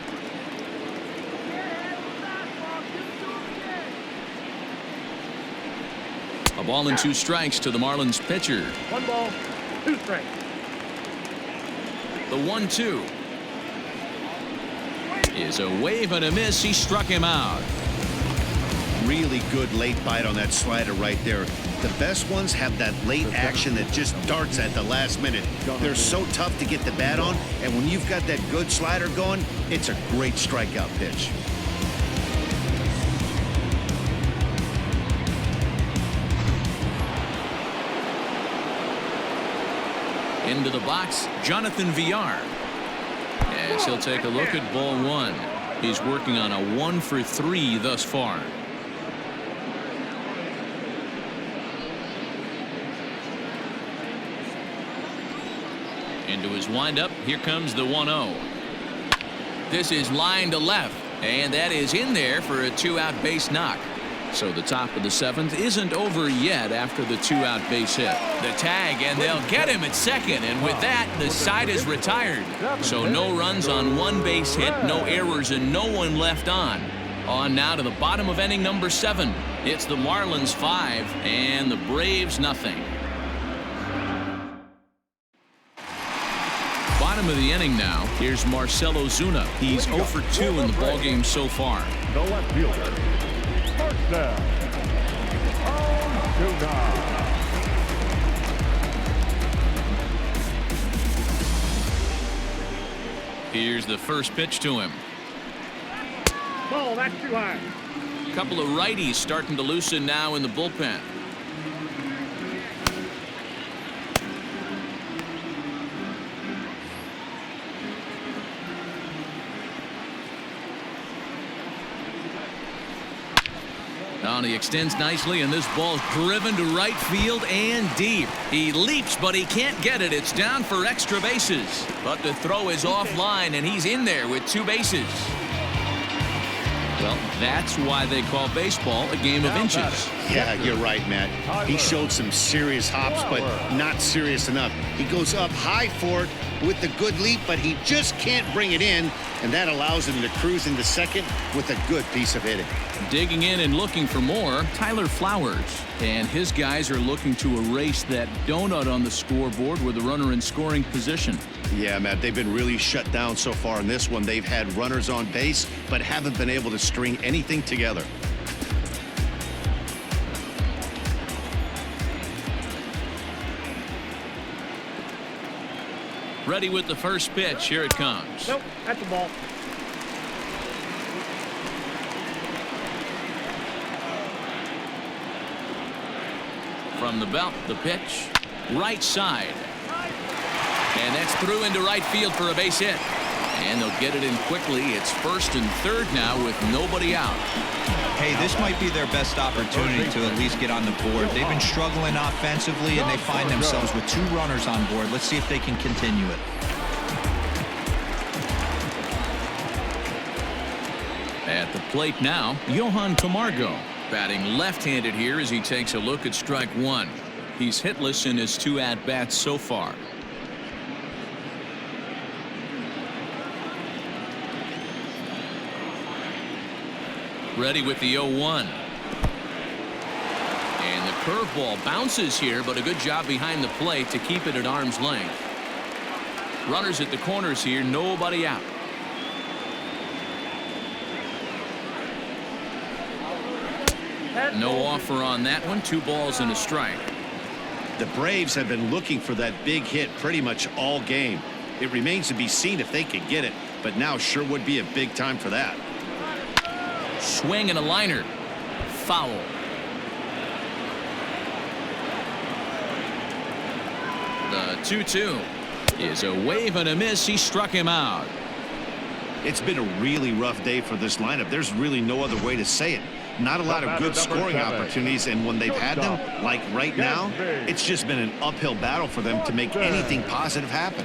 A ball and 2 strikes to the Marlins pitcher. 1 ball, 2 strikes. The 1-2 is a wave and a miss. He struck him out. Really good late bite on that slider right there. The best ones have that late action that just darts at the last minute. They're so tough to get the bat on, and when you've got that good slider going, it's a great strikeout pitch. Into the box, Jonathan Villar. As he'll take a look at ball one. He's working on a 1 for 3 thus far. Into his windup. Here comes the 1-0. This is line to left, and that is in there for a 2-out base knock. So the top of the 7th isn't over yet after the 2-out base hit. The tag, and they'll get him at second, and with that, the side is retired. So no runs on 1 base hit, no errors, and no one left on. On now to the bottom of inning number 7. It's the Marlins 5 and the Braves nothing. Bottom of the inning now. Here's Marcell Ozuna. He's 0 for 2 in the ballgame so far. The left fielder, Marcell Ozuna. Here's the first pitch to him. Ball, that's too high. A couple of righties starting to loosen now in the bullpen. Now he extends nicely, and this ball's driven to right field and deep. He leaps, but he can't get it. It's down for extra bases. But the throw is offline, and he's in there with 2 bases. Well, that's why they call baseball a game of inches. Yeah, you're right, Matt. He showed some serious hops, but not serious enough. He goes up high for it with the good leap, but he just can't bring it in, and that allows him to cruise into second with a good piece of hitting. Digging in and looking for more, Tyler Flowers. And his guys are looking to erase that donut on the scoreboard with a runner in scoring position. Yeah, Matt, they've been really shut down so far in this one. They've had runners on base, but haven't been able to string anything together. Ready with the first pitch. Here it comes. Nope, that's a ball. From the belt, the pitch. Right side. And that's through into right field for a base hit. And they'll get it in quickly. It's first and third now with nobody out. Hey, this might be their best opportunity to at least get on the board. They've been struggling offensively, and they find themselves with 2 runners on board. Let's see if they can continue it. At the plate now, Johan Camargo. Batting left-handed here as he takes a look at strike 1. He's hitless in his 2 at-bats so far. Ready with the 0-1. And the curveball bounces here, but a good job behind the plate to keep it at arm's length. Runners at the corners here, nobody out. No offer on that one. 2 balls and a strike. The Braves have been looking for that big hit pretty much all game. It remains to be seen if they can get it, but now sure would be a big time for that. Swing and a liner. Foul. The 2-2 is a wave and a miss. He struck him out. It's been a really rough day for this lineup. There's really no other way to say it. Not a lot of good scoring opportunities, and when they've had them, like right now, it's just been an uphill battle for them to make anything positive happen.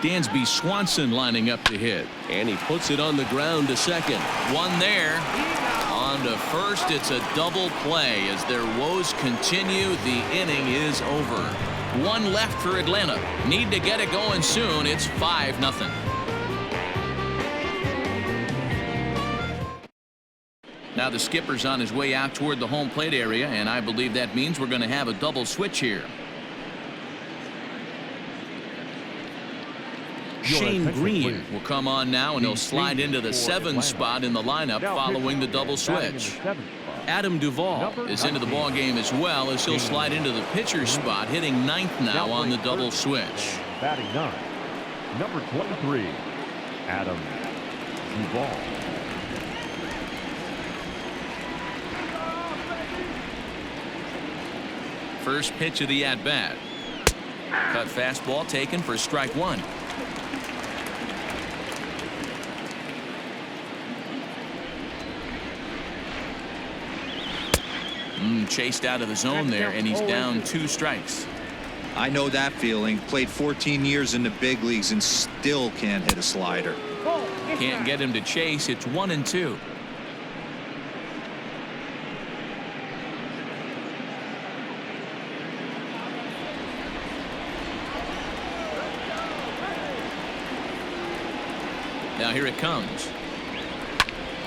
Dansby Swanson lining up to hit. And he puts it on the ground to second. One there. On to first. It's a double play. As their woes continue, the inning is over. 1 left for Atlanta. Need to get it going soon. It's 5-0. Now the skipper's on his way out toward the home plate area, and I believe that means we're going to have a double switch here. Shane Green will come on now, and he'll slide into the 7th spot in the lineup following the double switch. Adam Duvall is into the ball game as well, as he'll slide into the pitcher's spot, hitting 9th now on the double switch. Batting 9, number 23, Adam Duvall. First pitch of the at-bat. Cut fastball taken for strike 1. Chased out of the zone there, and he's down 2 strikes. I know that feeling. Played 14 years in the big leagues and still can't hit a slider. Can't get him to chase. It's 1-2. Now here it comes.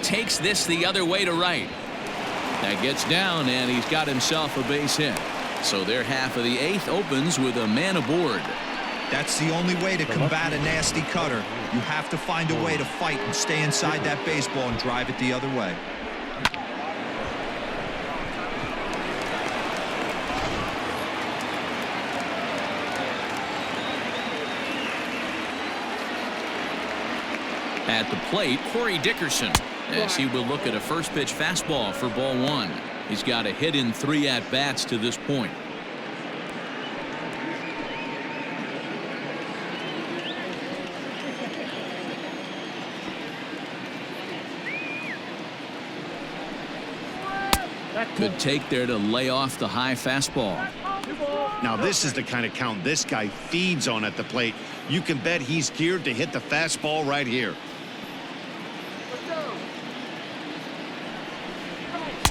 Takes this the other way to right. That gets down, and he's got himself a base hit. So their half of the 8th opens with a man aboard. That's the only way to combat a nasty cutter. You have to find a way to fight and stay inside that baseball and drive it the other way. At the plate, Corey Dickerson, as he will look at a first pitch fastball for ball 1. He's got a hit in 3 at-bats to this point. Good take there to lay off the high fastball. Now this is the kind of count this guy feeds on at the plate. You can bet he's geared to hit the fastball right here.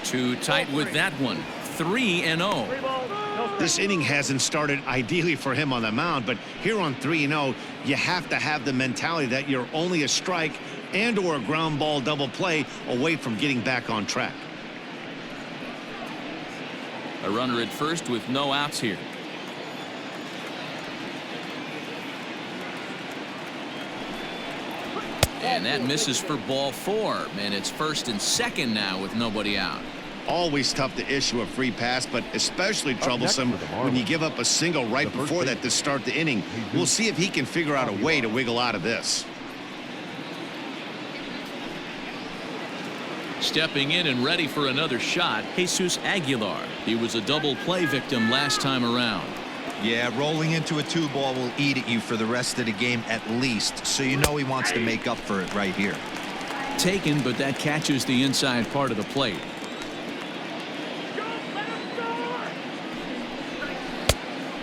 Too tight with that one. 3-0. This inning hasn't started ideally for him on the mound, but here on 3-0, you have to have the mentality that you're only a strike and or a ground ball double play away from getting back on track. A runner at first with no outs here. And that misses for ball 4, and it's 1st and 2nd now with nobody out. Always tough to issue a free pass, but especially troublesome when you give up a single right before that to start the inning. We'll see if he can figure out a way to wiggle out of this. Stepping in and ready for another shot, Jesus Aguilar. He was a double play victim last time around. Yeah, rolling into a 2-ball will eat at you for the rest of the game at least, so you know he wants to make up for it right here. Taken, but that catches the inside part of the plate.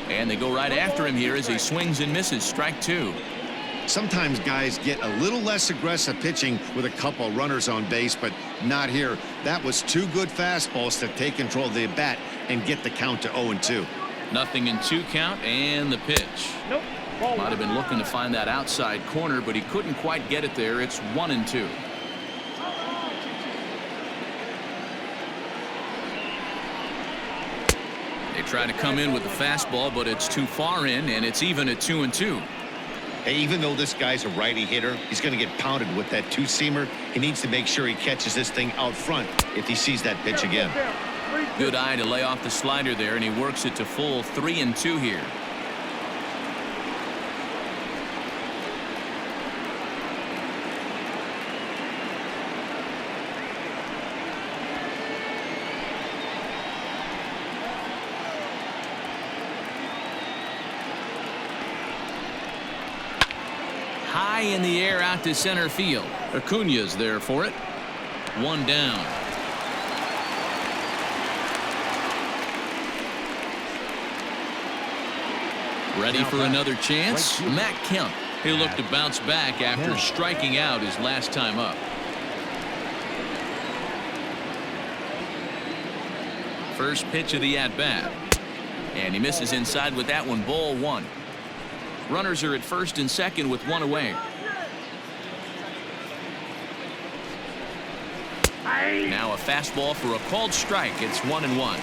And they go right after him here as he swings and misses. Strike 2. Sometimes guys get a little less aggressive pitching with a couple runners on base, but not here. That was 2 good fastballs to take control of the bat and get the count to 0-2. 0-2 count, and the pitch. Nope. Might have been looking to find that outside corner, but he couldn't quite get it there. It's 1-2. They try to come in with the fastball, but it's too far in, and it's even at 2-2. Hey, even though this guy's a righty hitter, he's going to get pounded with that two-seamer. He needs to make sure he catches this thing out front if he sees that pitch again. Good eye to lay off the slider there, and he works it to full 3-2 here. High in the air out to center field. Acuña's there for it. One down. Ready for another chance? Matt Kemp. He'll look to bounce back after striking out his last time up. First pitch of the at-bat. And he misses inside with that one. Ball one. Runners are at first and second with one away. Now a fastball for a called strike. It's 1-1.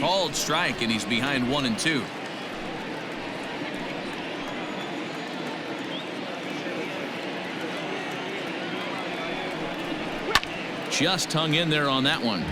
Called strike, and he's behind 1-2. Just hung in there on that one.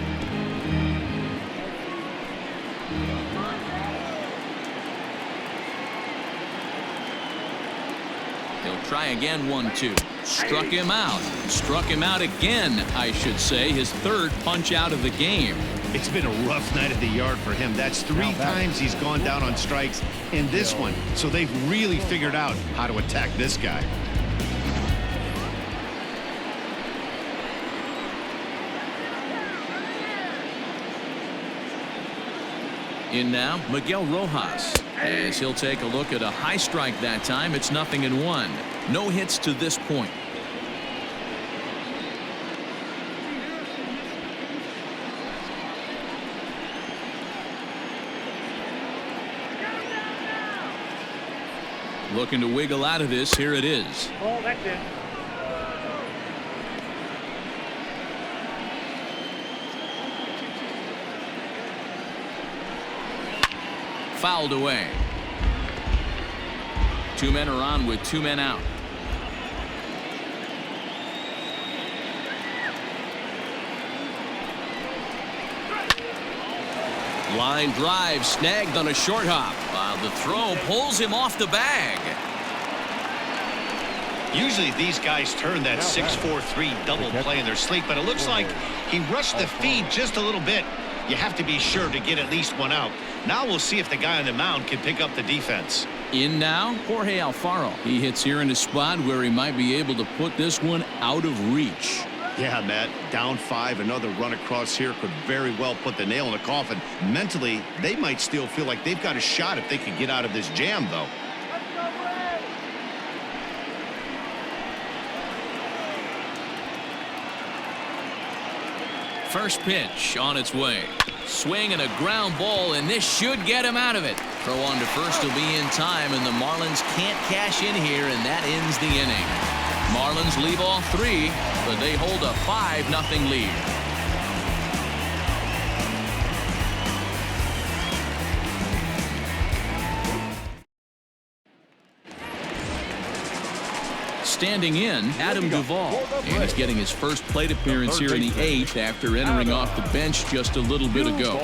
He'll try again. 1-2. Struck him out. Struck him out again, I should say. His third punch out of the game. It's been a rough night at the yard for him. That's 3 times he's gone down on strikes in this one. So they've really figured out how to attack this guy. In now, Miguel Rojas, as he'll take a look at a high strike that time. It's 0-1. No hits to this point. Looking to wiggle out of this. Here it is. Oh, that's it. Fouled away. 2 men are on with 2 men out. Line drive snagged on a short hop. The throw pulls him off the bag. Usually these guys turn that 6-4-3 double play in their sleep, but it looks like he rushed the feed just a little bit. You have to be sure to get at least one out. Now we'll see if the guy on the mound can pick up the defense. In now, Jorge Alfaro. He hits here in a spot where he might be able to put this one out of reach. Yeah, Matt, down 5, another run across here could very well put the nail in the coffin. Mentally, they might still feel like they've got a shot if they can get out of this jam, though. First pitch on its way. Swing and a ground ball, and this should get him out of it. Throw on to first will be in time, and the Marlins can't cash in here, and that ends the inning. Marlins leave all 3, but they hold a 5-0 lead. Standing in, Adam Duvall, and he's getting his first plate appearance here in the 8th after entering off the bench just a little bit ago.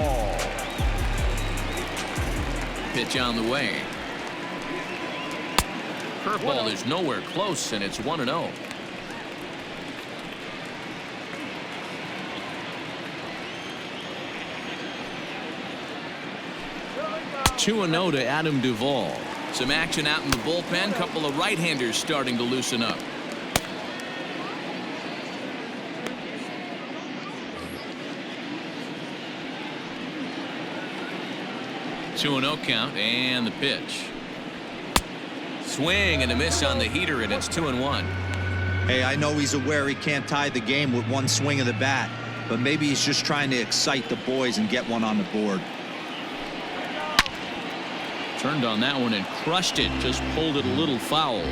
Pitch on the way. Curveball is nowhere close, and it's 1-0. Two 2-0 to Adam Duvall. Some action out in the bullpen. Couple of right-handers starting to loosen up. Two 2-0 count, and the pitch. Swing and a miss on the heater, and it's 2-1. Hey, I know he's aware he can't tie the game with one swing of the bat, but maybe he's just trying to excite the boys and get one on the board. Turned on that one and crushed it. Just pulled it a little foul.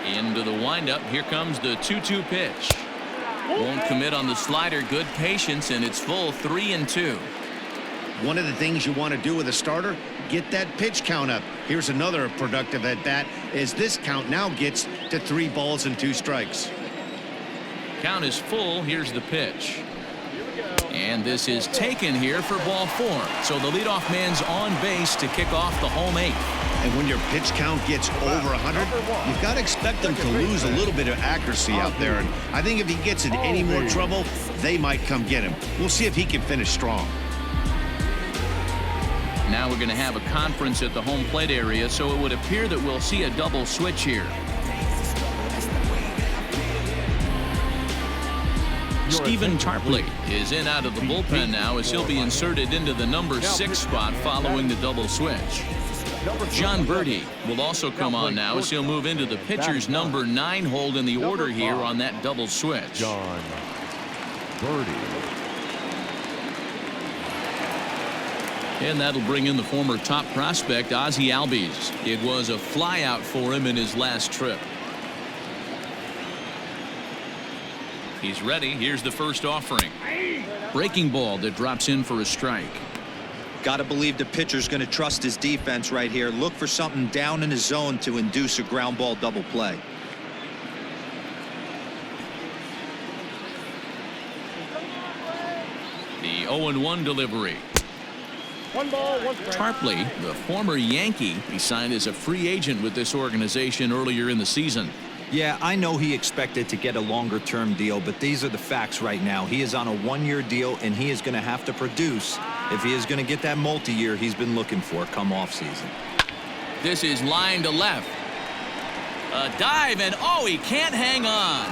Into the windup. Here comes the 2-2 pitch. Won't commit on the slider. Good patience, and it's full 3-2. One of the things you want to do with a starter, get that pitch count up. Here's another productive at bat as this count now gets to 3 balls and 2 strikes. Count is full. Here's the pitch. And this is taken here for ball 4. So the leadoff man's on base to kick off the home 8th. And when your pitch count gets over 100, you've got to expect them to lose a little bit of accuracy out there. And I think if he gets in any more trouble, they might come get him. We'll see if he can finish strong. Now we're going to have a conference at the home plate area, so it would appear that we'll see a double switch here. Stephen Tarpley is in out of the bullpen now as he'll be inserted into the number 6 spot following the double switch. John Birdie will also come on now as he'll move into the pitcher's number 9 hold in the order here on that double switch. John Birdie. And that'll bring in the former top prospect Ozzie Albies. It was a flyout for him in his last trip. He's ready. Here's the first offering. Breaking ball that drops in for a strike. Got to believe the pitcher's going to trust his defense right here. Look for something down in his zone to induce a ground ball double play. The 0-1 delivery. 1 ball, 1 strike. Tarpley, the former Yankee, he signed as a free agent with this organization earlier in the season. Yeah, I know he expected to get a longer-term deal, but these are the facts right now. He is on a 1-year deal, and he is going to have to produce if he is going to get that multi-year he's been looking for come off-season. This is line to left. A dive, and oh, he can't hang on.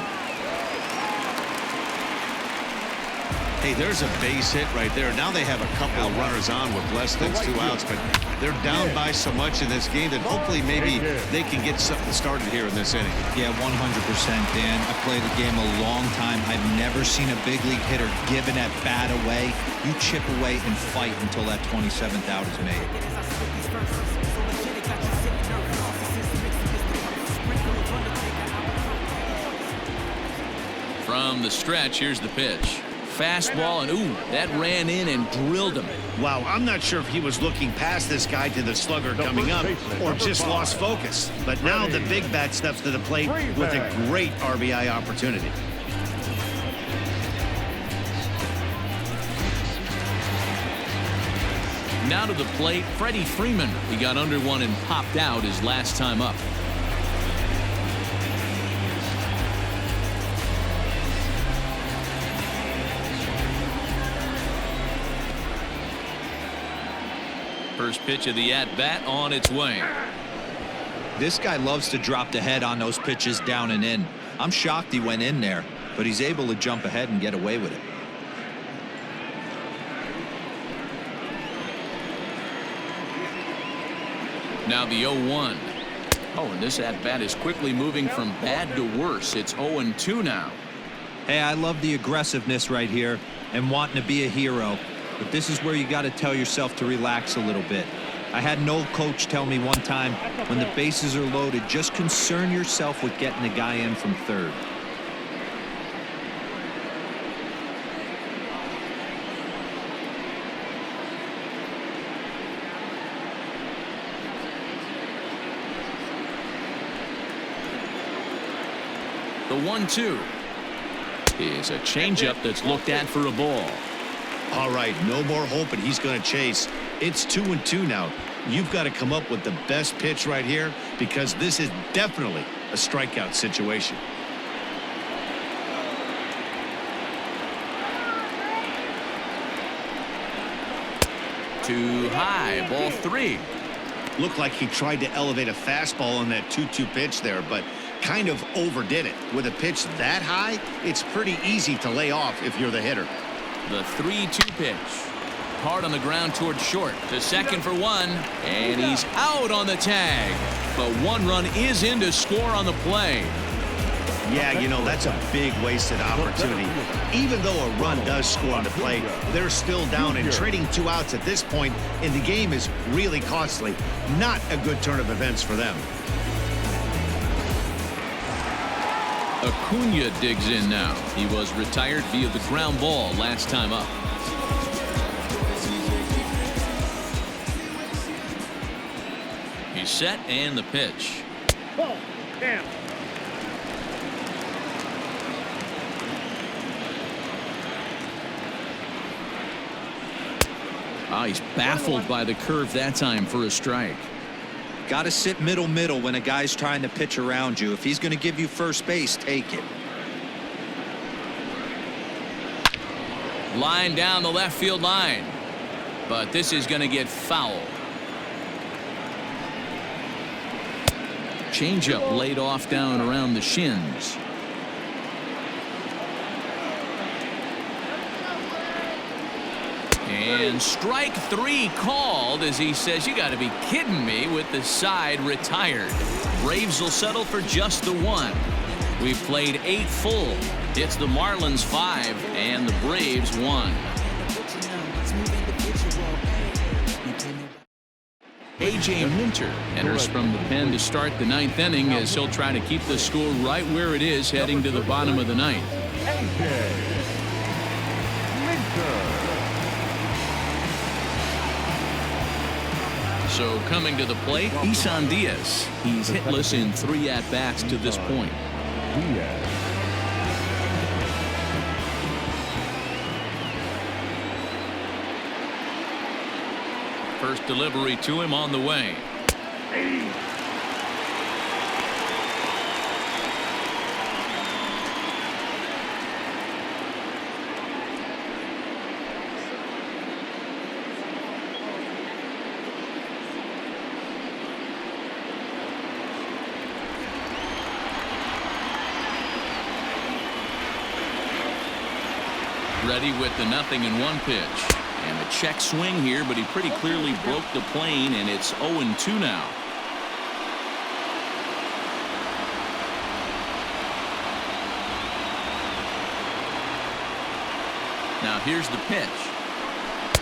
Hey, there's a base hit right there. Now they have a couple of runners on with less than 2 outs, but they're down by so much in this game that hopefully maybe they can get something started here in this inning. Yeah, 100%, Dan. I played the game a long time. I've never seen a big league hitter give an at-bat away. You chip away and fight until that 27th out is made. From the stretch, here's the pitch. Fastball, and ooh, that ran in and drilled him. Wow, I'm not sure if he was looking past this guy to the slugger coming up or just lost focus. But now the big bat steps to the plate with a great RBI opportunity. Now to the plate, Freddie Freeman. He got under one and popped out his last time up. First pitch of the at-bat on its way. This guy loves to drop the head on those pitches down and in. I'm shocked he went in there, but he's able to jump ahead and get away with it. Now the 0-1. Oh, and this at-bat is quickly moving from bad to worse. It's 0-2 now. Hey, I love the aggressiveness right here and wanting to be a hero. But this is where you got to tell yourself to relax a little bit. I had an old coach tell me one time, when the bases are loaded, just concern yourself with getting the guy in from third. The 1-2 is a changeup that's looked at for a ball. All right, no more hope, and he's going to chase. It's 2-2 now. You've got to come up with the best pitch right here because this is definitely a strikeout situation. Too high, ball 3. Looked like he tried to elevate a fastball on that 2-2 pitch there, but kind of overdid it. With a pitch that high, it's pretty easy to lay off if you're the hitter. The 3-2 pitch. Hard on the ground towards short. To second for 1. And he's out on the tag. But 1 run is in to score on the play. Yeah, you know, that's a big wasted opportunity. Even though a run does score on the play, they're still down, and trading 2 outs at this point in the game is really costly. Not a good turn of events for them. Acuna digs in now. He was retired via the ground ball last time up. He's set and the pitch. Ball. Down. Oh, he's baffled by the curve that time for a strike. Got to sit middle when a guy's trying to pitch around you. If he's going to give you first base, take it. Line down the left field line. But this is going to get foul. Changeup laid off down around the shins. And strike 3 called as he says, you got to be kidding me, with the side retired. Braves will settle for just the 1. We've played 8 full. It's the Marlins 5 and the Braves 1. A.J. Minter enters from the pen to start the 9th inning as he'll try to keep the score right where it is heading to the bottom of the 9th. So coming to the plate, Isan Diaz. He's hitless in 3 at-bats to this point. First delivery to him on the way. Ready with the 0-1 pitch. And a check swing here, but he pretty clearly broke the plane, and it's 0-2 now. Now here's the pitch.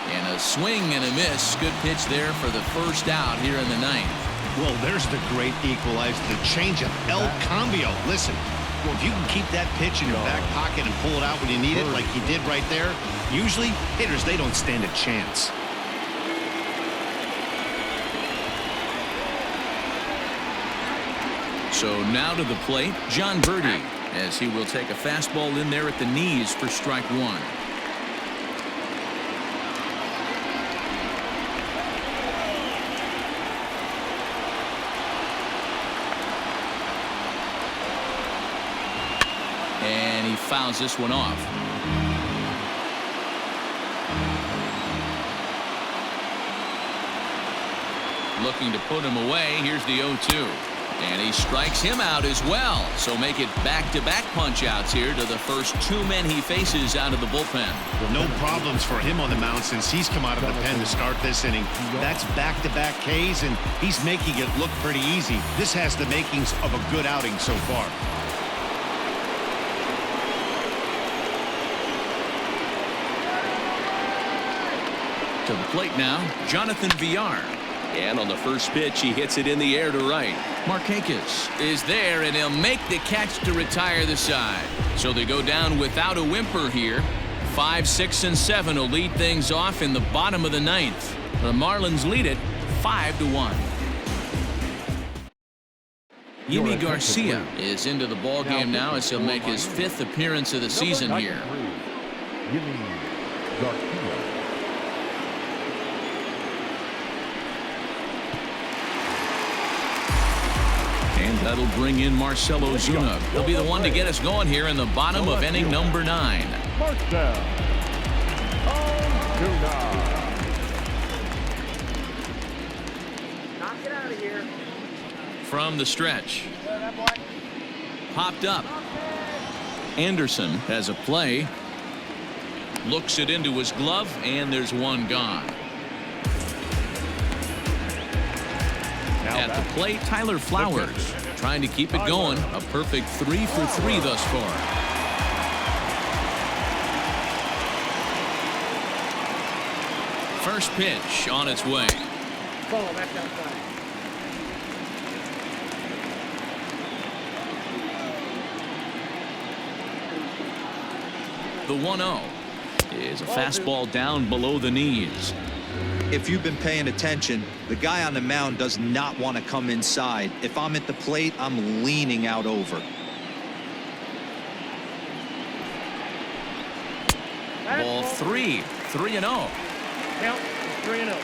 And a swing and a miss. Good pitch there for the first out here in the 9th. Well, there's the great equalizer, the changeup, El Cambio. Listen, if you can keep that pitch in your back pocket and pull it out when you need it, like he did right there, usually hitters, they don't stand a chance. So now to the plate, John Birdie, as he will take a fastball in there at the knees for strike 1. And he fouls this one off. Looking to put him away. Here's the 0-2. And he strikes him out as well. So make it back-to-back punch-outs here to the first 2 men he faces out of the bullpen. No problems for him on the mound since he's come out of the pen to start this inning. That's back-to-back Ks, and he's making it look pretty easy. This has the makings of a good outing so far. To the plate now, Jonathan Villar. And on the first pitch, he hits it in the air to right. Markakis is there, and he'll make the catch to retire the side. So they go down without a whimper here. 5, 6, and 7 will lead things off in the bottom of the 9th. The Marlins lead it 5-1. Yimi Garcia is into the ball game now as he'll make his 5th appearance of the season here. Yimi Garcia. And that'll bring in Marcell Ozuna. He'll be the one to get us going here in the bottom of inning number 9. Marcell Ozuna. Knock it out of here. From the stretch. Popped up. Anderson has a play. Looks it into his glove, and there's one gone. At the plate, Tyler Flowers trying to keep it going. A perfect 3 for 3 thus far. First pitch on its way. Ball back outside. The 1-0 is a fastball down below the knees. If you've been paying attention, the guy on the mound does not want to come inside. If I'm at the plate, I'm leaning out over. Ball 3, 3-0. Count 3-0.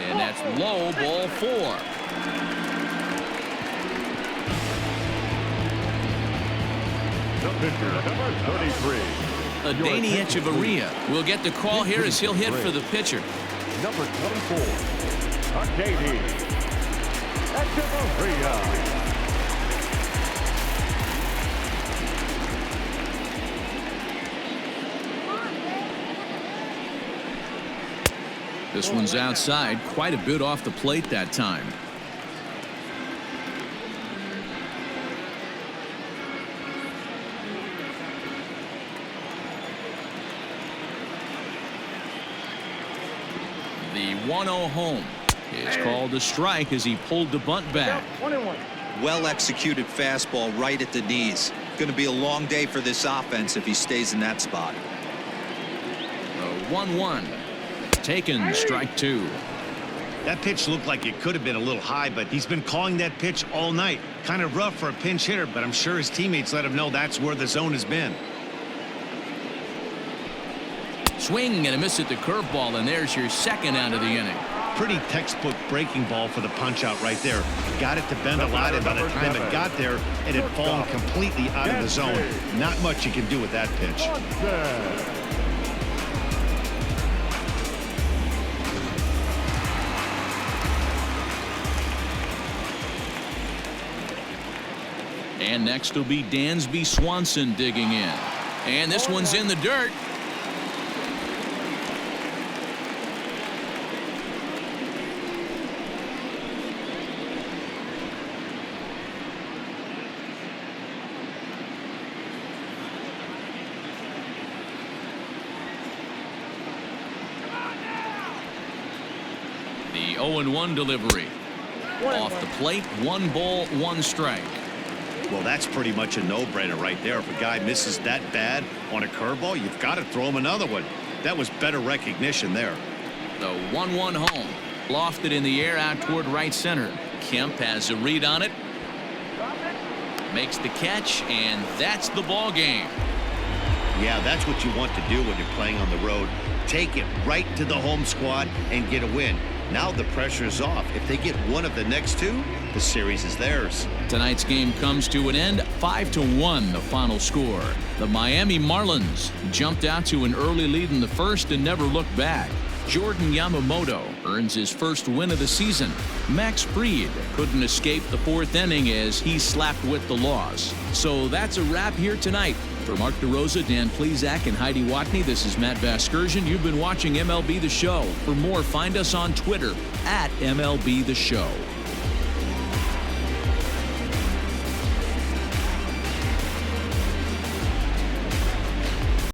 And that's low, ball 4. The pitcher, number 33. Adani Echeverria will get the call here as he'll hit for the pitcher. Number 24. Adani Echeverria. This one's outside, quite a bit off the plate that time. The 1-0 home is called a strike as he pulled the bunt back. 1-1. Well executed fastball right at the knees. Going to be a long day for this offense if he stays in that spot. The 1-1. Taken, strike 2. That pitch looked like it could have been a little high, but he's been calling that pitch all night. Kind of rough for a pinch hitter, but I'm sure his teammates let him know that's where the zone has been. Swing and a miss at the curveball, and there's your second out of the inning. Pretty textbook breaking ball for the punch out right there. Got it to bend a lot, and by the time it got there, it had fallen completely out of the zone. Not much you can do with that pitch. And next will be Dansby Swanson digging in. And this one's in the dirt. The 0-1 delivery. Off the plate, 1 ball, 1 strike. Well, that's pretty much a no-brainer right there. If a guy misses that bad on a curveball, you've got to throw him another one. That was better recognition there. The 1-1 home. Lofted in the air out toward right center. Kemp has a read on it. Makes the catch, and that's the ball game. Yeah, that's what you want to do when you're playing on the road. Take it right to the home squad and get a win. Now the pressure is off. If they get one of the next 2, the series is theirs. Tonight's game comes to an end, 5-1 the final score. The Miami Marlins jumped out to an early lead in the first and never looked back. Jordan Yamamoto earns his first win of the season. Max Fried couldn't escape the 4th inning as he slapped with the loss. So that's a wrap here tonight. For Mark DeRosa, Dan Plezak, and Heidi Watney, this is Matt Vasgersian. You've been watching MLB The Show. For more, find us on Twitter @MLB The Show.